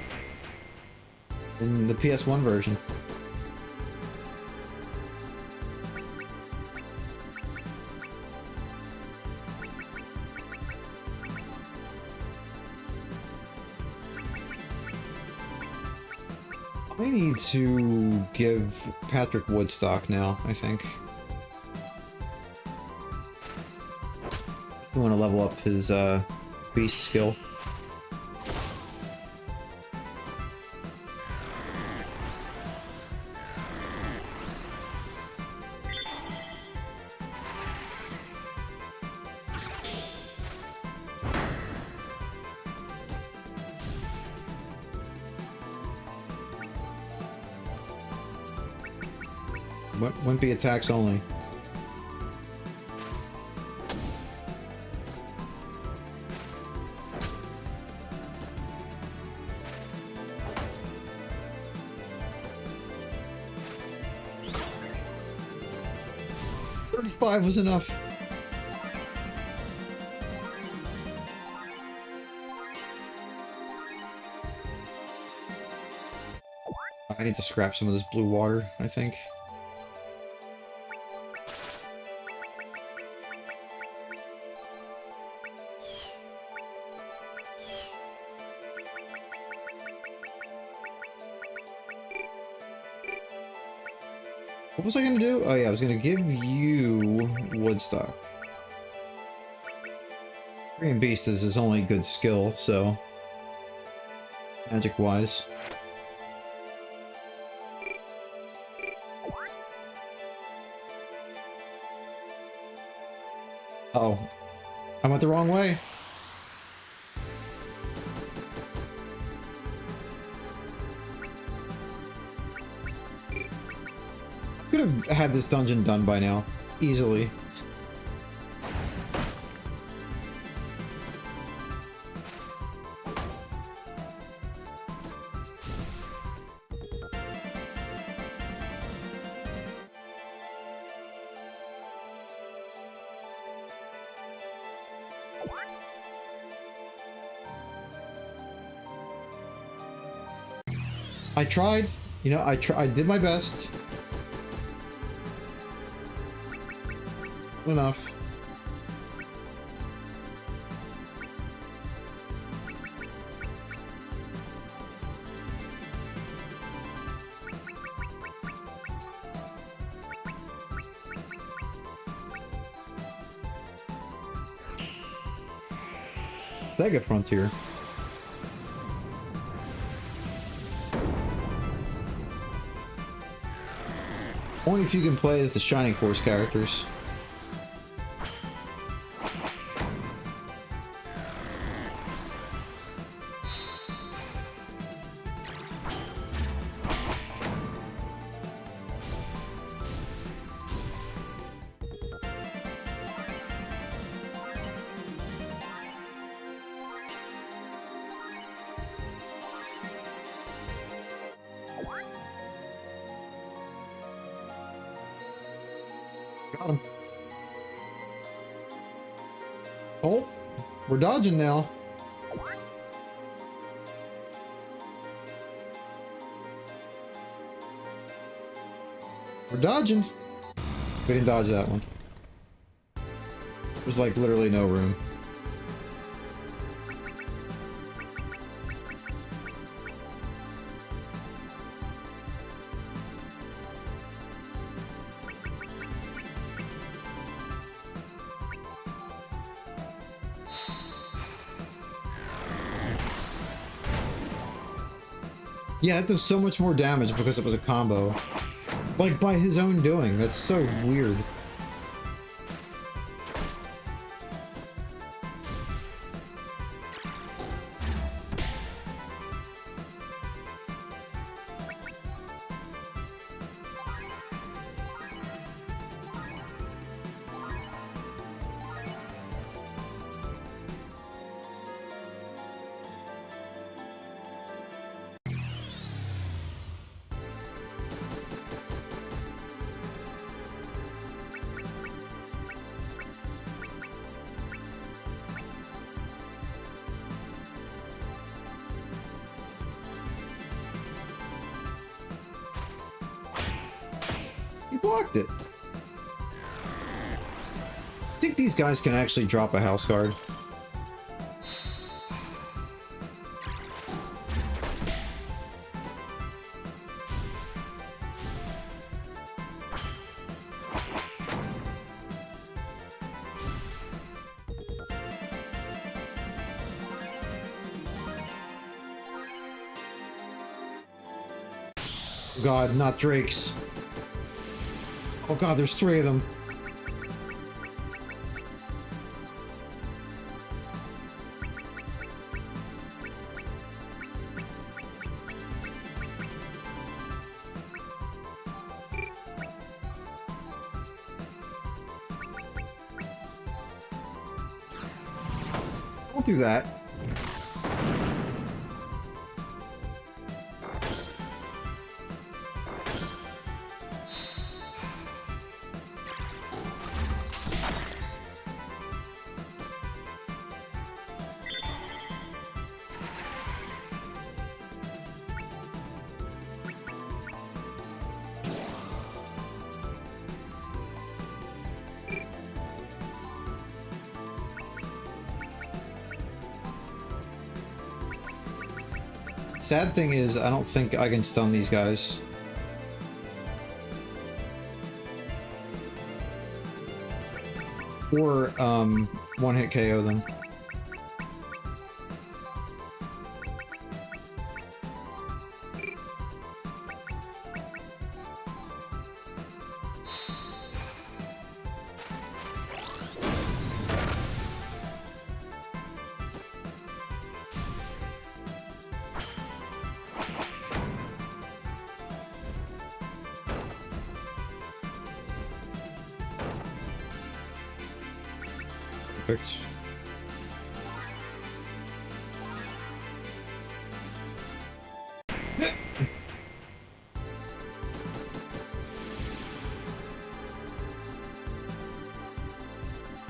in the PS1 version. I need to give Patrick Woodstock now, I think. I want to level up his beast skill. Wouldn't be attacks only. $35 was enough. I need to scrap some of this blue water, I think. What was I gonna do? Oh yeah, I was gonna give you Woodstock. Green Beast is his only good skill, so magic-wise. Uh-oh. I went the wrong way. Could have had this dungeon done by now, easily. I tried, you know, I did my best. Enough. SaGa Frontier. Only if you can play as the Shining Force characters. Got him. Oh, we're dodging now. We're dodging. We didn't dodge that one. There's like literally no room. Yeah, that does so much more damage because it was a combo. Like, by his own doing. That's so weird. He blocked it. I think these guys can actually drop a house guard. God, not Drakes. Oh God, there's 3 of them. Don't do that. Sad thing is, I don't think I can stun these guys. Or, one-hit KO them. Perfect.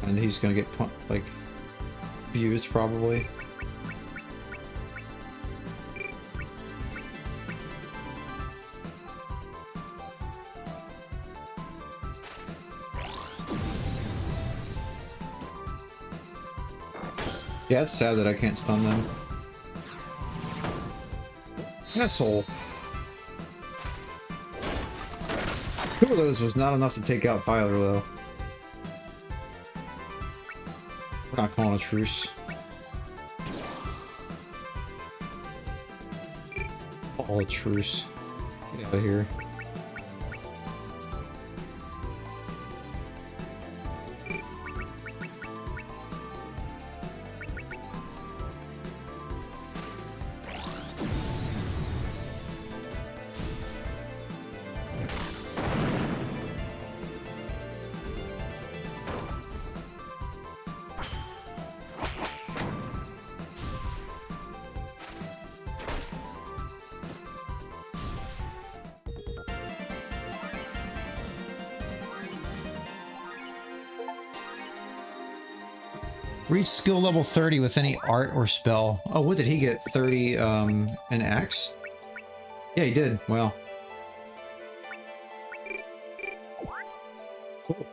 And he's gonna get like abused probably. Yeah, it's sad that I can't stun them. Asshole. 2 of those was not enough to take out Tyler, though. We're not calling a truce. Call a truce. Get out of here. Reach skill level 30 with any art or spell. Oh, what did he get? 30, an axe? Yeah, he did. Wow. Cool.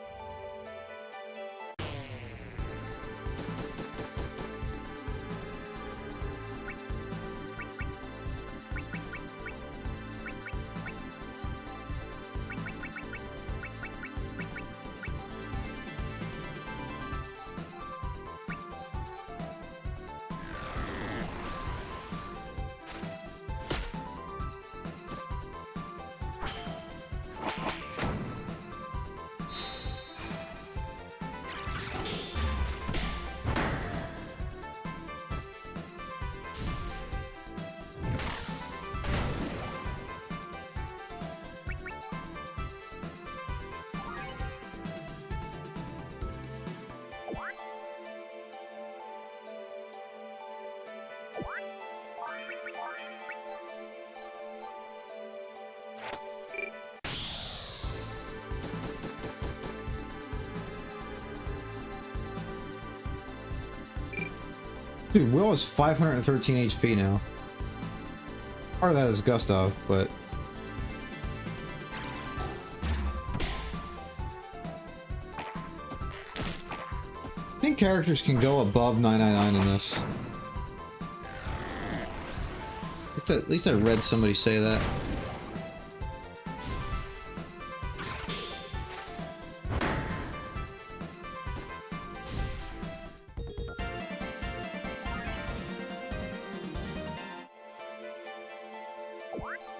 Dude, Will is 513 HP now. Part of that is Gustav, but... I think characters can go above 999 in this. At least I read somebody say that.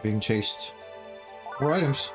Being chased. More items.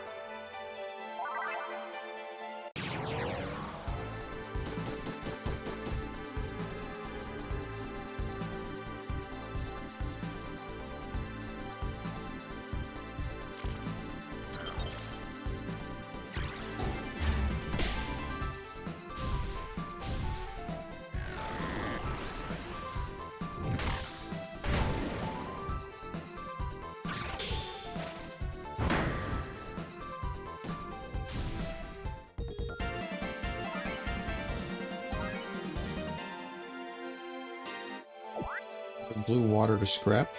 Blue water to scrap.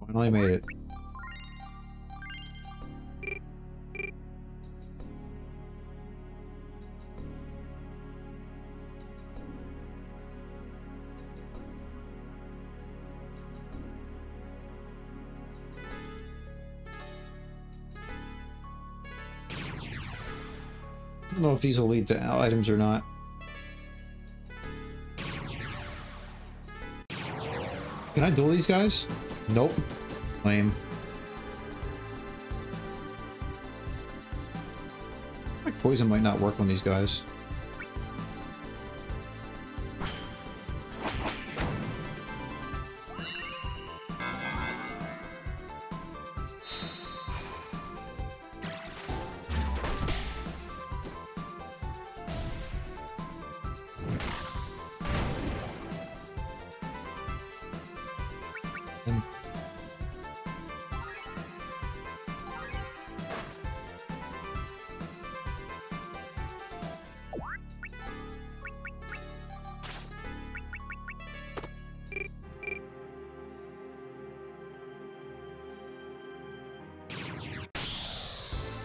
Finally made it. I don't know if these will lead to items or not. Can I duel these guys? Nope. Lame. Like poison might not work on these guys.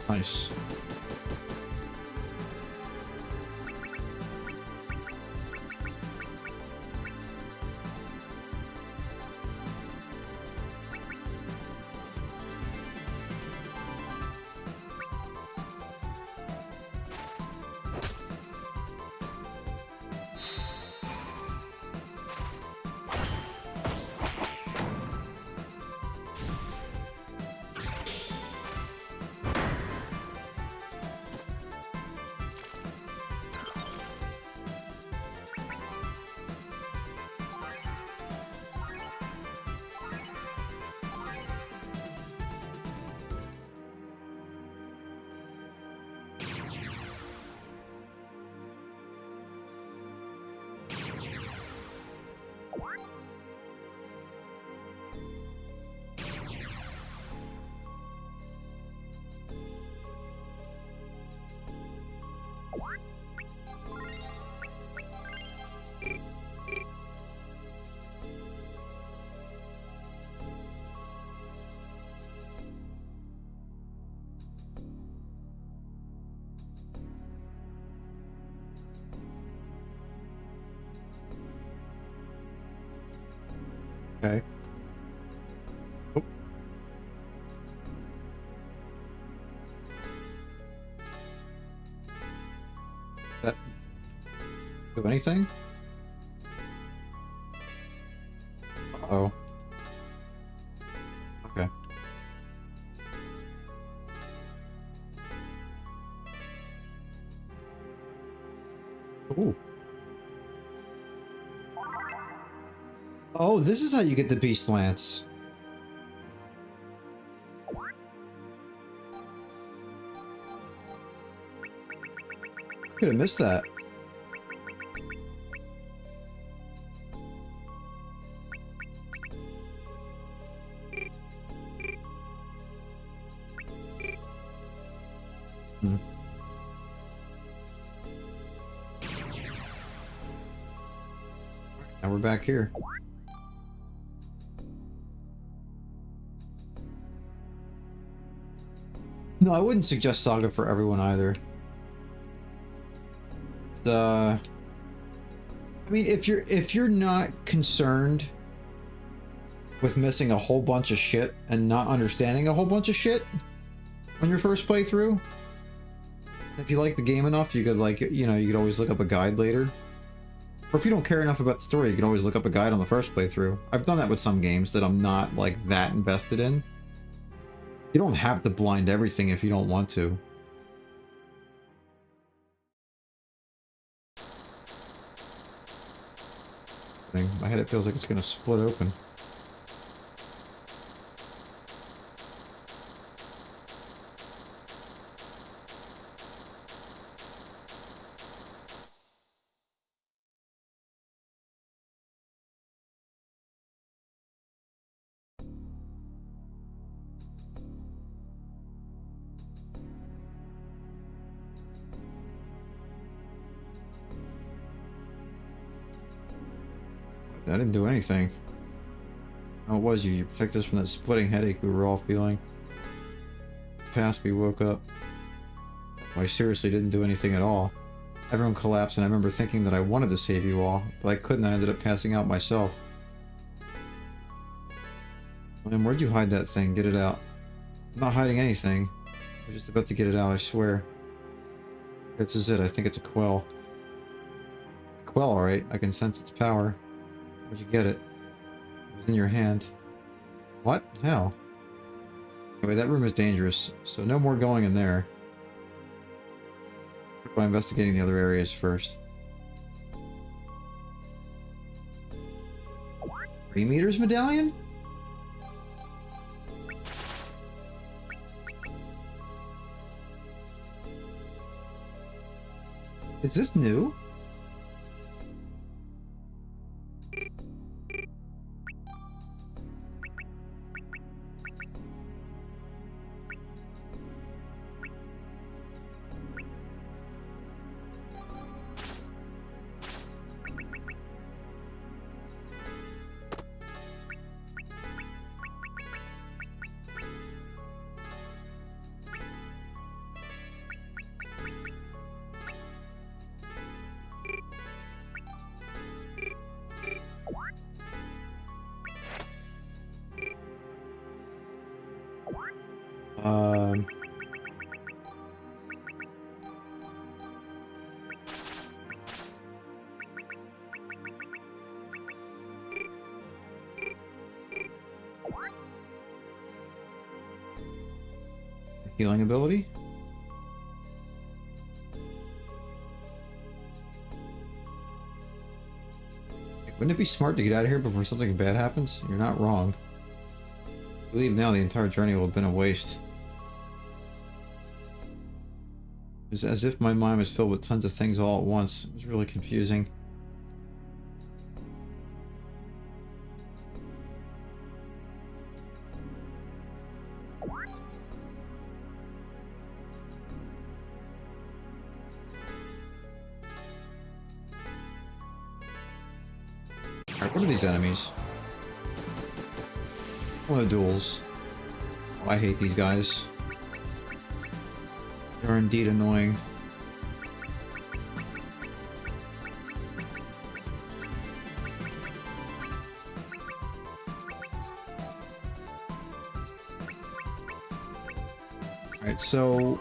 Nice. Okay. Oh. That do anything? Uh-oh. Okay. Ooh. Oh, this is how you get the Beast Lance. Could have missed that. Hmm. Now we're back here. No, I wouldn't suggest SaGa for everyone either. I mean, if you're not concerned with missing a whole bunch of shit and not understanding a whole bunch of shit on your first playthrough, if you like the game enough, you could, like, you know, you could always look up a guide later. Or if you don't care enough about the story, you can always look up a guide on the first playthrough. I've done that with some games that I'm not, like, that invested in. You don't have to blind everything if you don't want to. My head, it feels like it's gonna split open. That didn't do anything. Oh, it was you. You protected us from that splitting headache we were all feeling. Past we woke up. Well, I seriously didn't do anything at all. Everyone collapsed and I remember thinking that I wanted to save you all, but I couldn't. I ended up passing out myself. Man, where'd you hide that thing? Get it out. I'm not hiding anything. I'm just about to get it out, I swear. This is it. I think it's a quell. A quell, alright. I can sense its power. Where'd you get it? It was in your hand. What? How? Anyway, that room is dangerous, so no more going in there. By investigating the other areas first. Remeter's medallion? Is this new? Healing ability? Wouldn't it be smart to get out of here before something bad happens? You're not wrong. If you leave now, the entire journey will have been a waste. It's as if my mind was filled with tons of things all at once. It was really confusing. Alright, what are these enemies? One of the duels. Oh, I hate these guys. They're indeed annoying. Alright, so...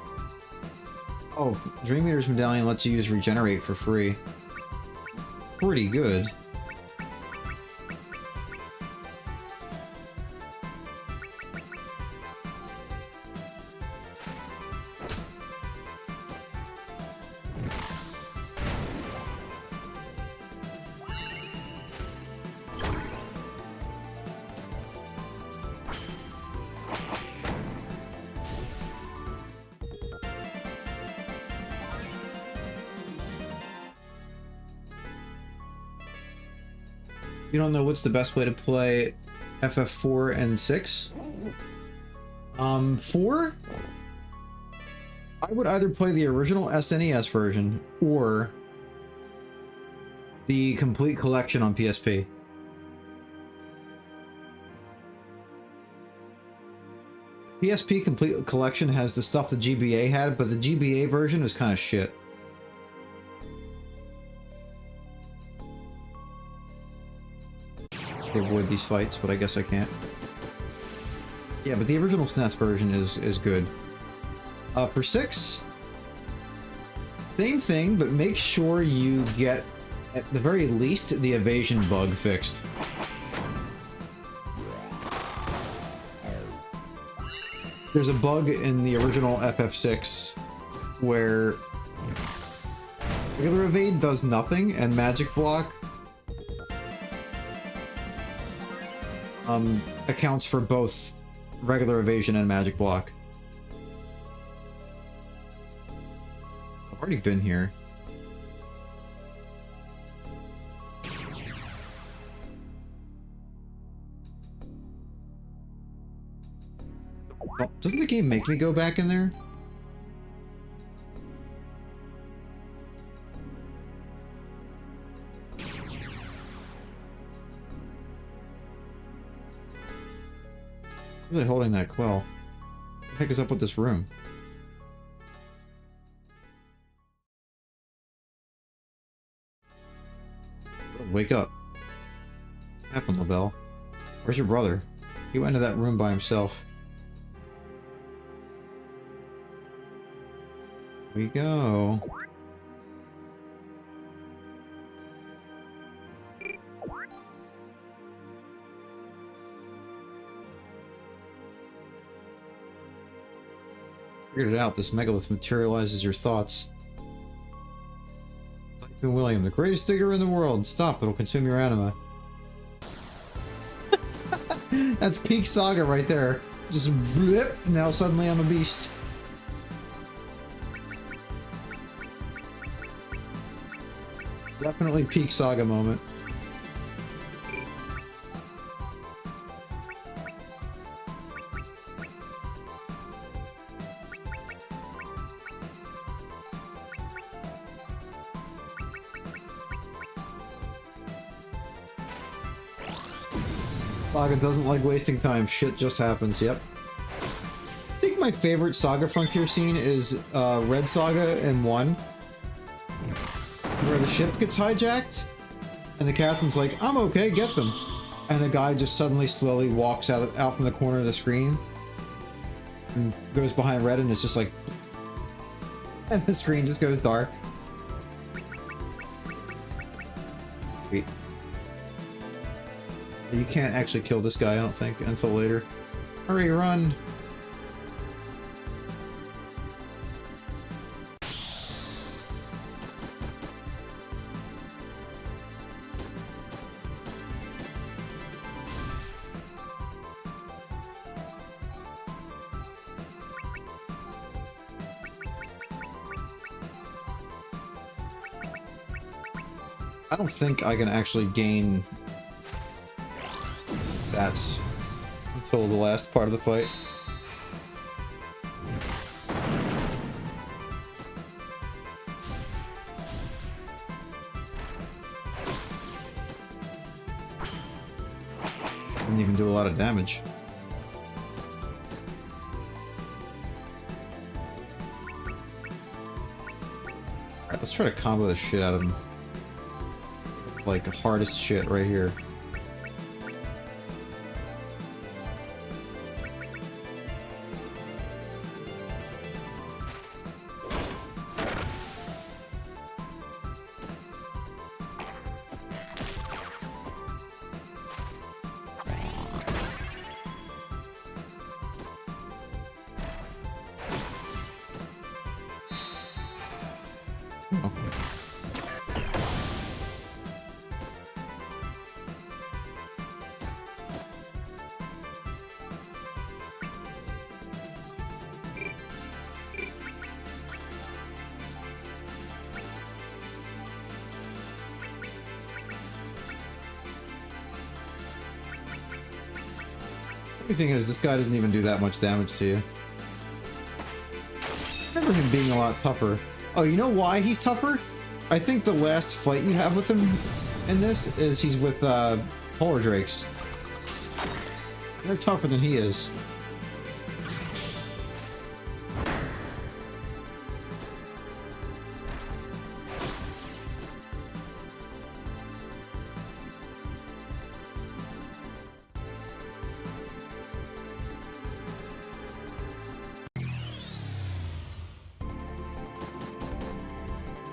Oh, Dream Eater's Medallion lets you use Regenerate for free. Pretty good. You don't know what's the best way to play FF4 and 6? 4? I would either play the original SNES version or the complete collection on PSP. PSP complete collection has the stuff the GBA had, but the GBA version is kind of shit. To avoid these fights, but I guess I can't. Yeah, but the original SNES version is good. For 6, same thing, but make sure you get, at the very least, the evasion bug fixed. There's a bug in the original FF6 where regular evade does nothing and magic block accounts for both regular evasion and magic block. I've already been here. Oh, doesn't the game make me go back in there? Really holding that quill. What the heck is up with this room? Wake up. What happened, LaBelle? Where's your brother? He went into that room by himself. Here we go. Figured it out. This megalith materializes your thoughts. Typhoon William, the greatest digger in the world. Stop, it'll consume your anima. That's peak SaGa right there. Just blip, now suddenly I'm a beast. Definitely peak SaGa moment. SaGa doesn't like wasting time. Shit just happens, yep. I think my favorite SaGa Frontier scene is Red SaGa in 1. Where the ship gets hijacked, and the captain's like, I'm okay, get them. And a guy just suddenly slowly walks out from the corner of the screen and goes behind Red and it's just like... And the screen just goes dark. Wait. You can't actually kill this guy, I don't think, until later. Hurry, run! I don't think I can actually gain that until the last part of the fight. Didn't even do a lot of damage. Alright, let's try to combo the shit out of him. Like, the hardest shit right here. The thing is, this guy doesn't even do that much damage to you. I remember him being a lot tougher. Oh, you know why he's tougher? I think the last fight you have with him in this is he's with polar drakes. They're tougher than he is.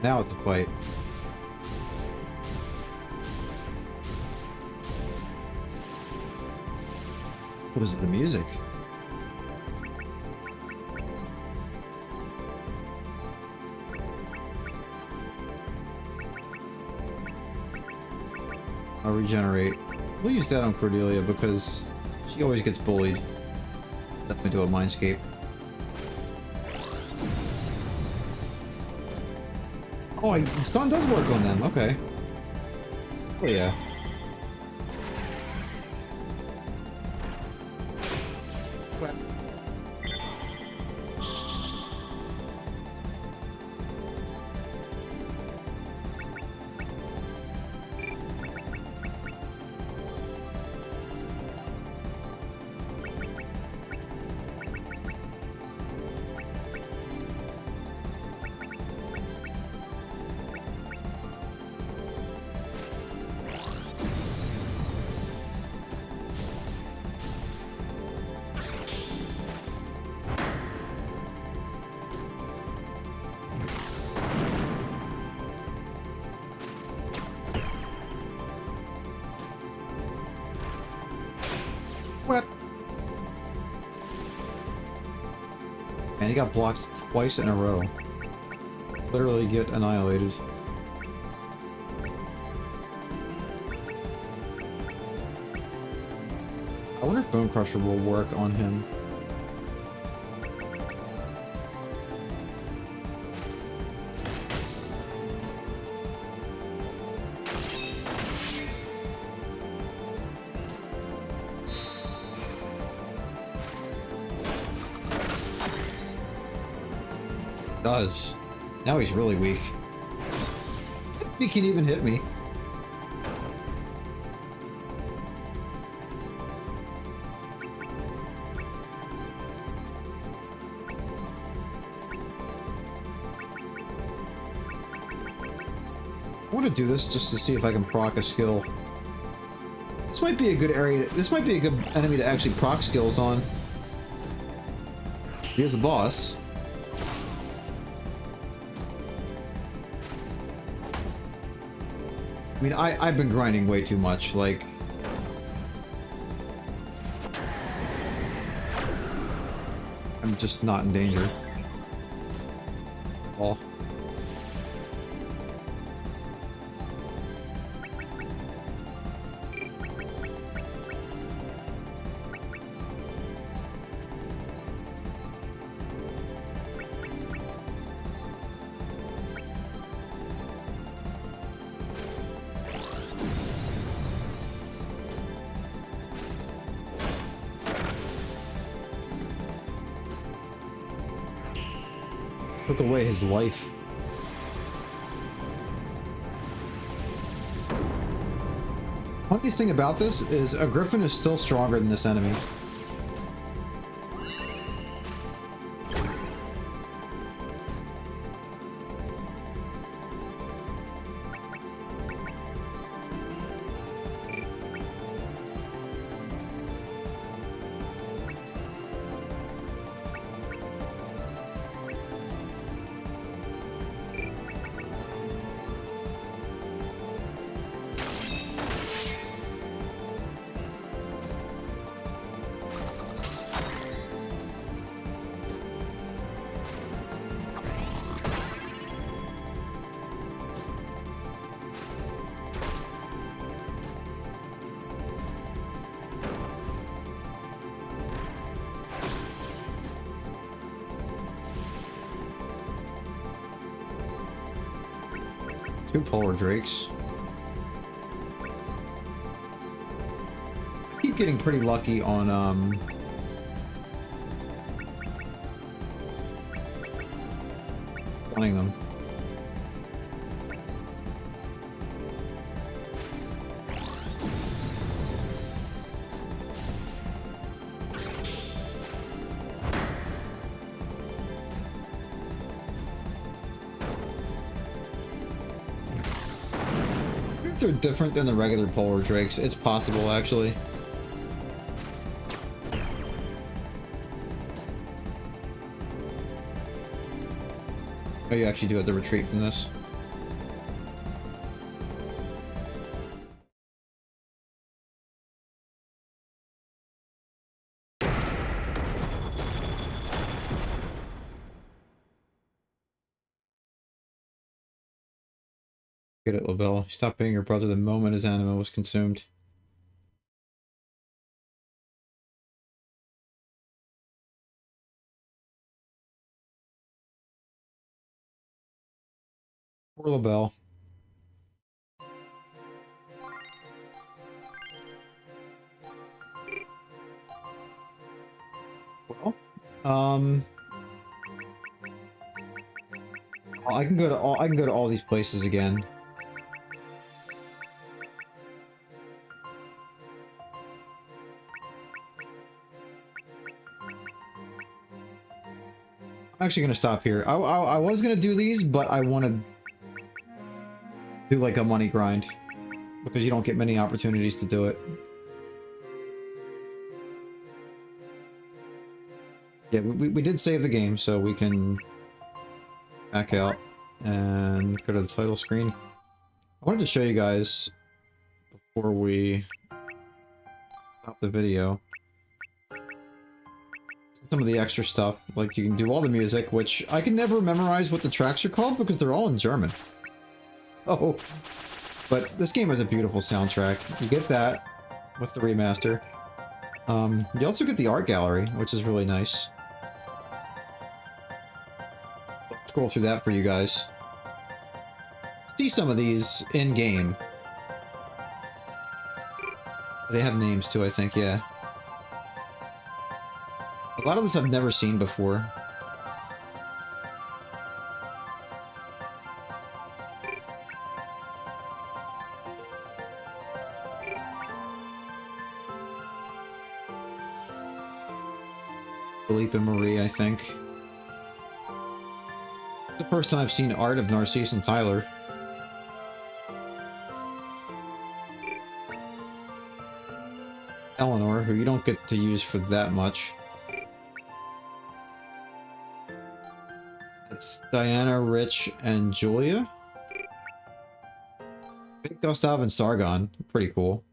Now it's a fight. What is it, the music? I'll regenerate. We'll use that on Cordelia because she always gets bullied. Let me do a mindscape. Oh, stun does work on them. Okay. Oh yeah. What? And he got blocked twice in a row. Literally get annihilated. I wonder if Bone Crusher will work on him. Does. Now he's really weak. He can even hit me. I want to do this just to see if I can proc a skill. This might be a good area. This might be a good enemy to actually proc skills on. He is a boss. I mean, I've been grinding way too much, like... I'm just not in danger. Oh. Took away his life. Funniest thing about this is a Griffin is still stronger than this enemy. Two polar drakes. I keep keep getting pretty lucky on playing them. If they're different than the regular polar drakes, it's possible actually. Oh, you actually do have to retreat from this. Get it, Lavelle. Stop being your brother the moment his anima was consumed. Poor Lavelle. Well, I can go to all these places again. I'm actually gonna stop here. I was gonna do these, but I want to do like a money grind because you don't get many opportunities to do it. Yeah, we did save the game, so we can back out and go to the title screen. I wanted to show you guys before we stop the video some of the extra stuff. Like, you can do all the music, which I can never memorize what the tracks are called because they're all in German. Oh, but this game has a beautiful soundtrack. You get that with the remaster. You also get the art gallery, which is really nice. I'll scroll through that for you guys. See some of these in-game. They have names too, I think, yeah. A lot of this I've never seen before. Philippe and Marie, I think. The first time I've seen art of Narcisse and Tyler. Eleanor, who you don't get to use for that much. It's Diana, Rich, and Julia. Big Gustav and Sargon. Pretty cool.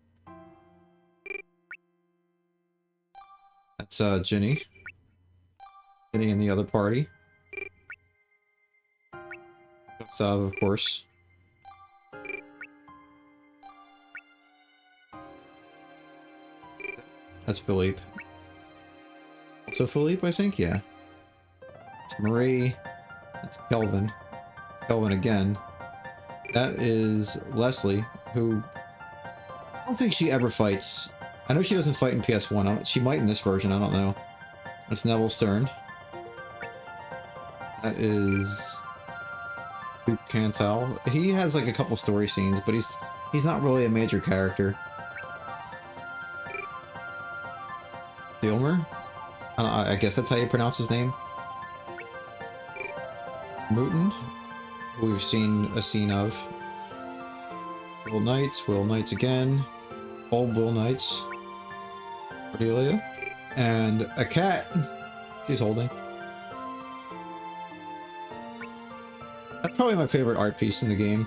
That's Ginny. Ginny and the other party. Gustav, of course. That's Philippe. Also Philippe, I think? Yeah. It's Marie. That's Kelvin. Kelvin again. That is Leslie, who... I don't think she ever fights. I know she doesn't fight in PS1. She might in this version, I don't know. That's Neville Stern. That is... Duke Cantal. He has like a couple story scenes, but he's not really a major character. Dilmer? I guess that's how you pronounce his name. Mooten, who we've seen a scene of. Will Knights again. Old Will Knights. Cordelia. And a cat she's holding. That's probably my favorite art piece in the game.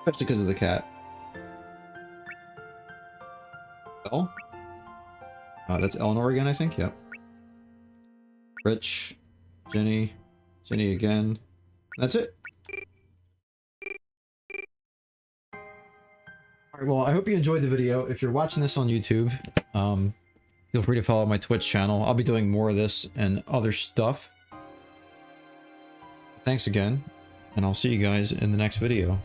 Especially because of the cat. Oh? That's Eleanor again, I think? Yep. Rich. Jenny. Jenny again. That's it. Alright, well, I hope you enjoyed the video. If you're watching this on YouTube, feel free to follow my Twitch channel. I'll be doing more of this and other stuff. Thanks again, and I'll see you guys in the next video.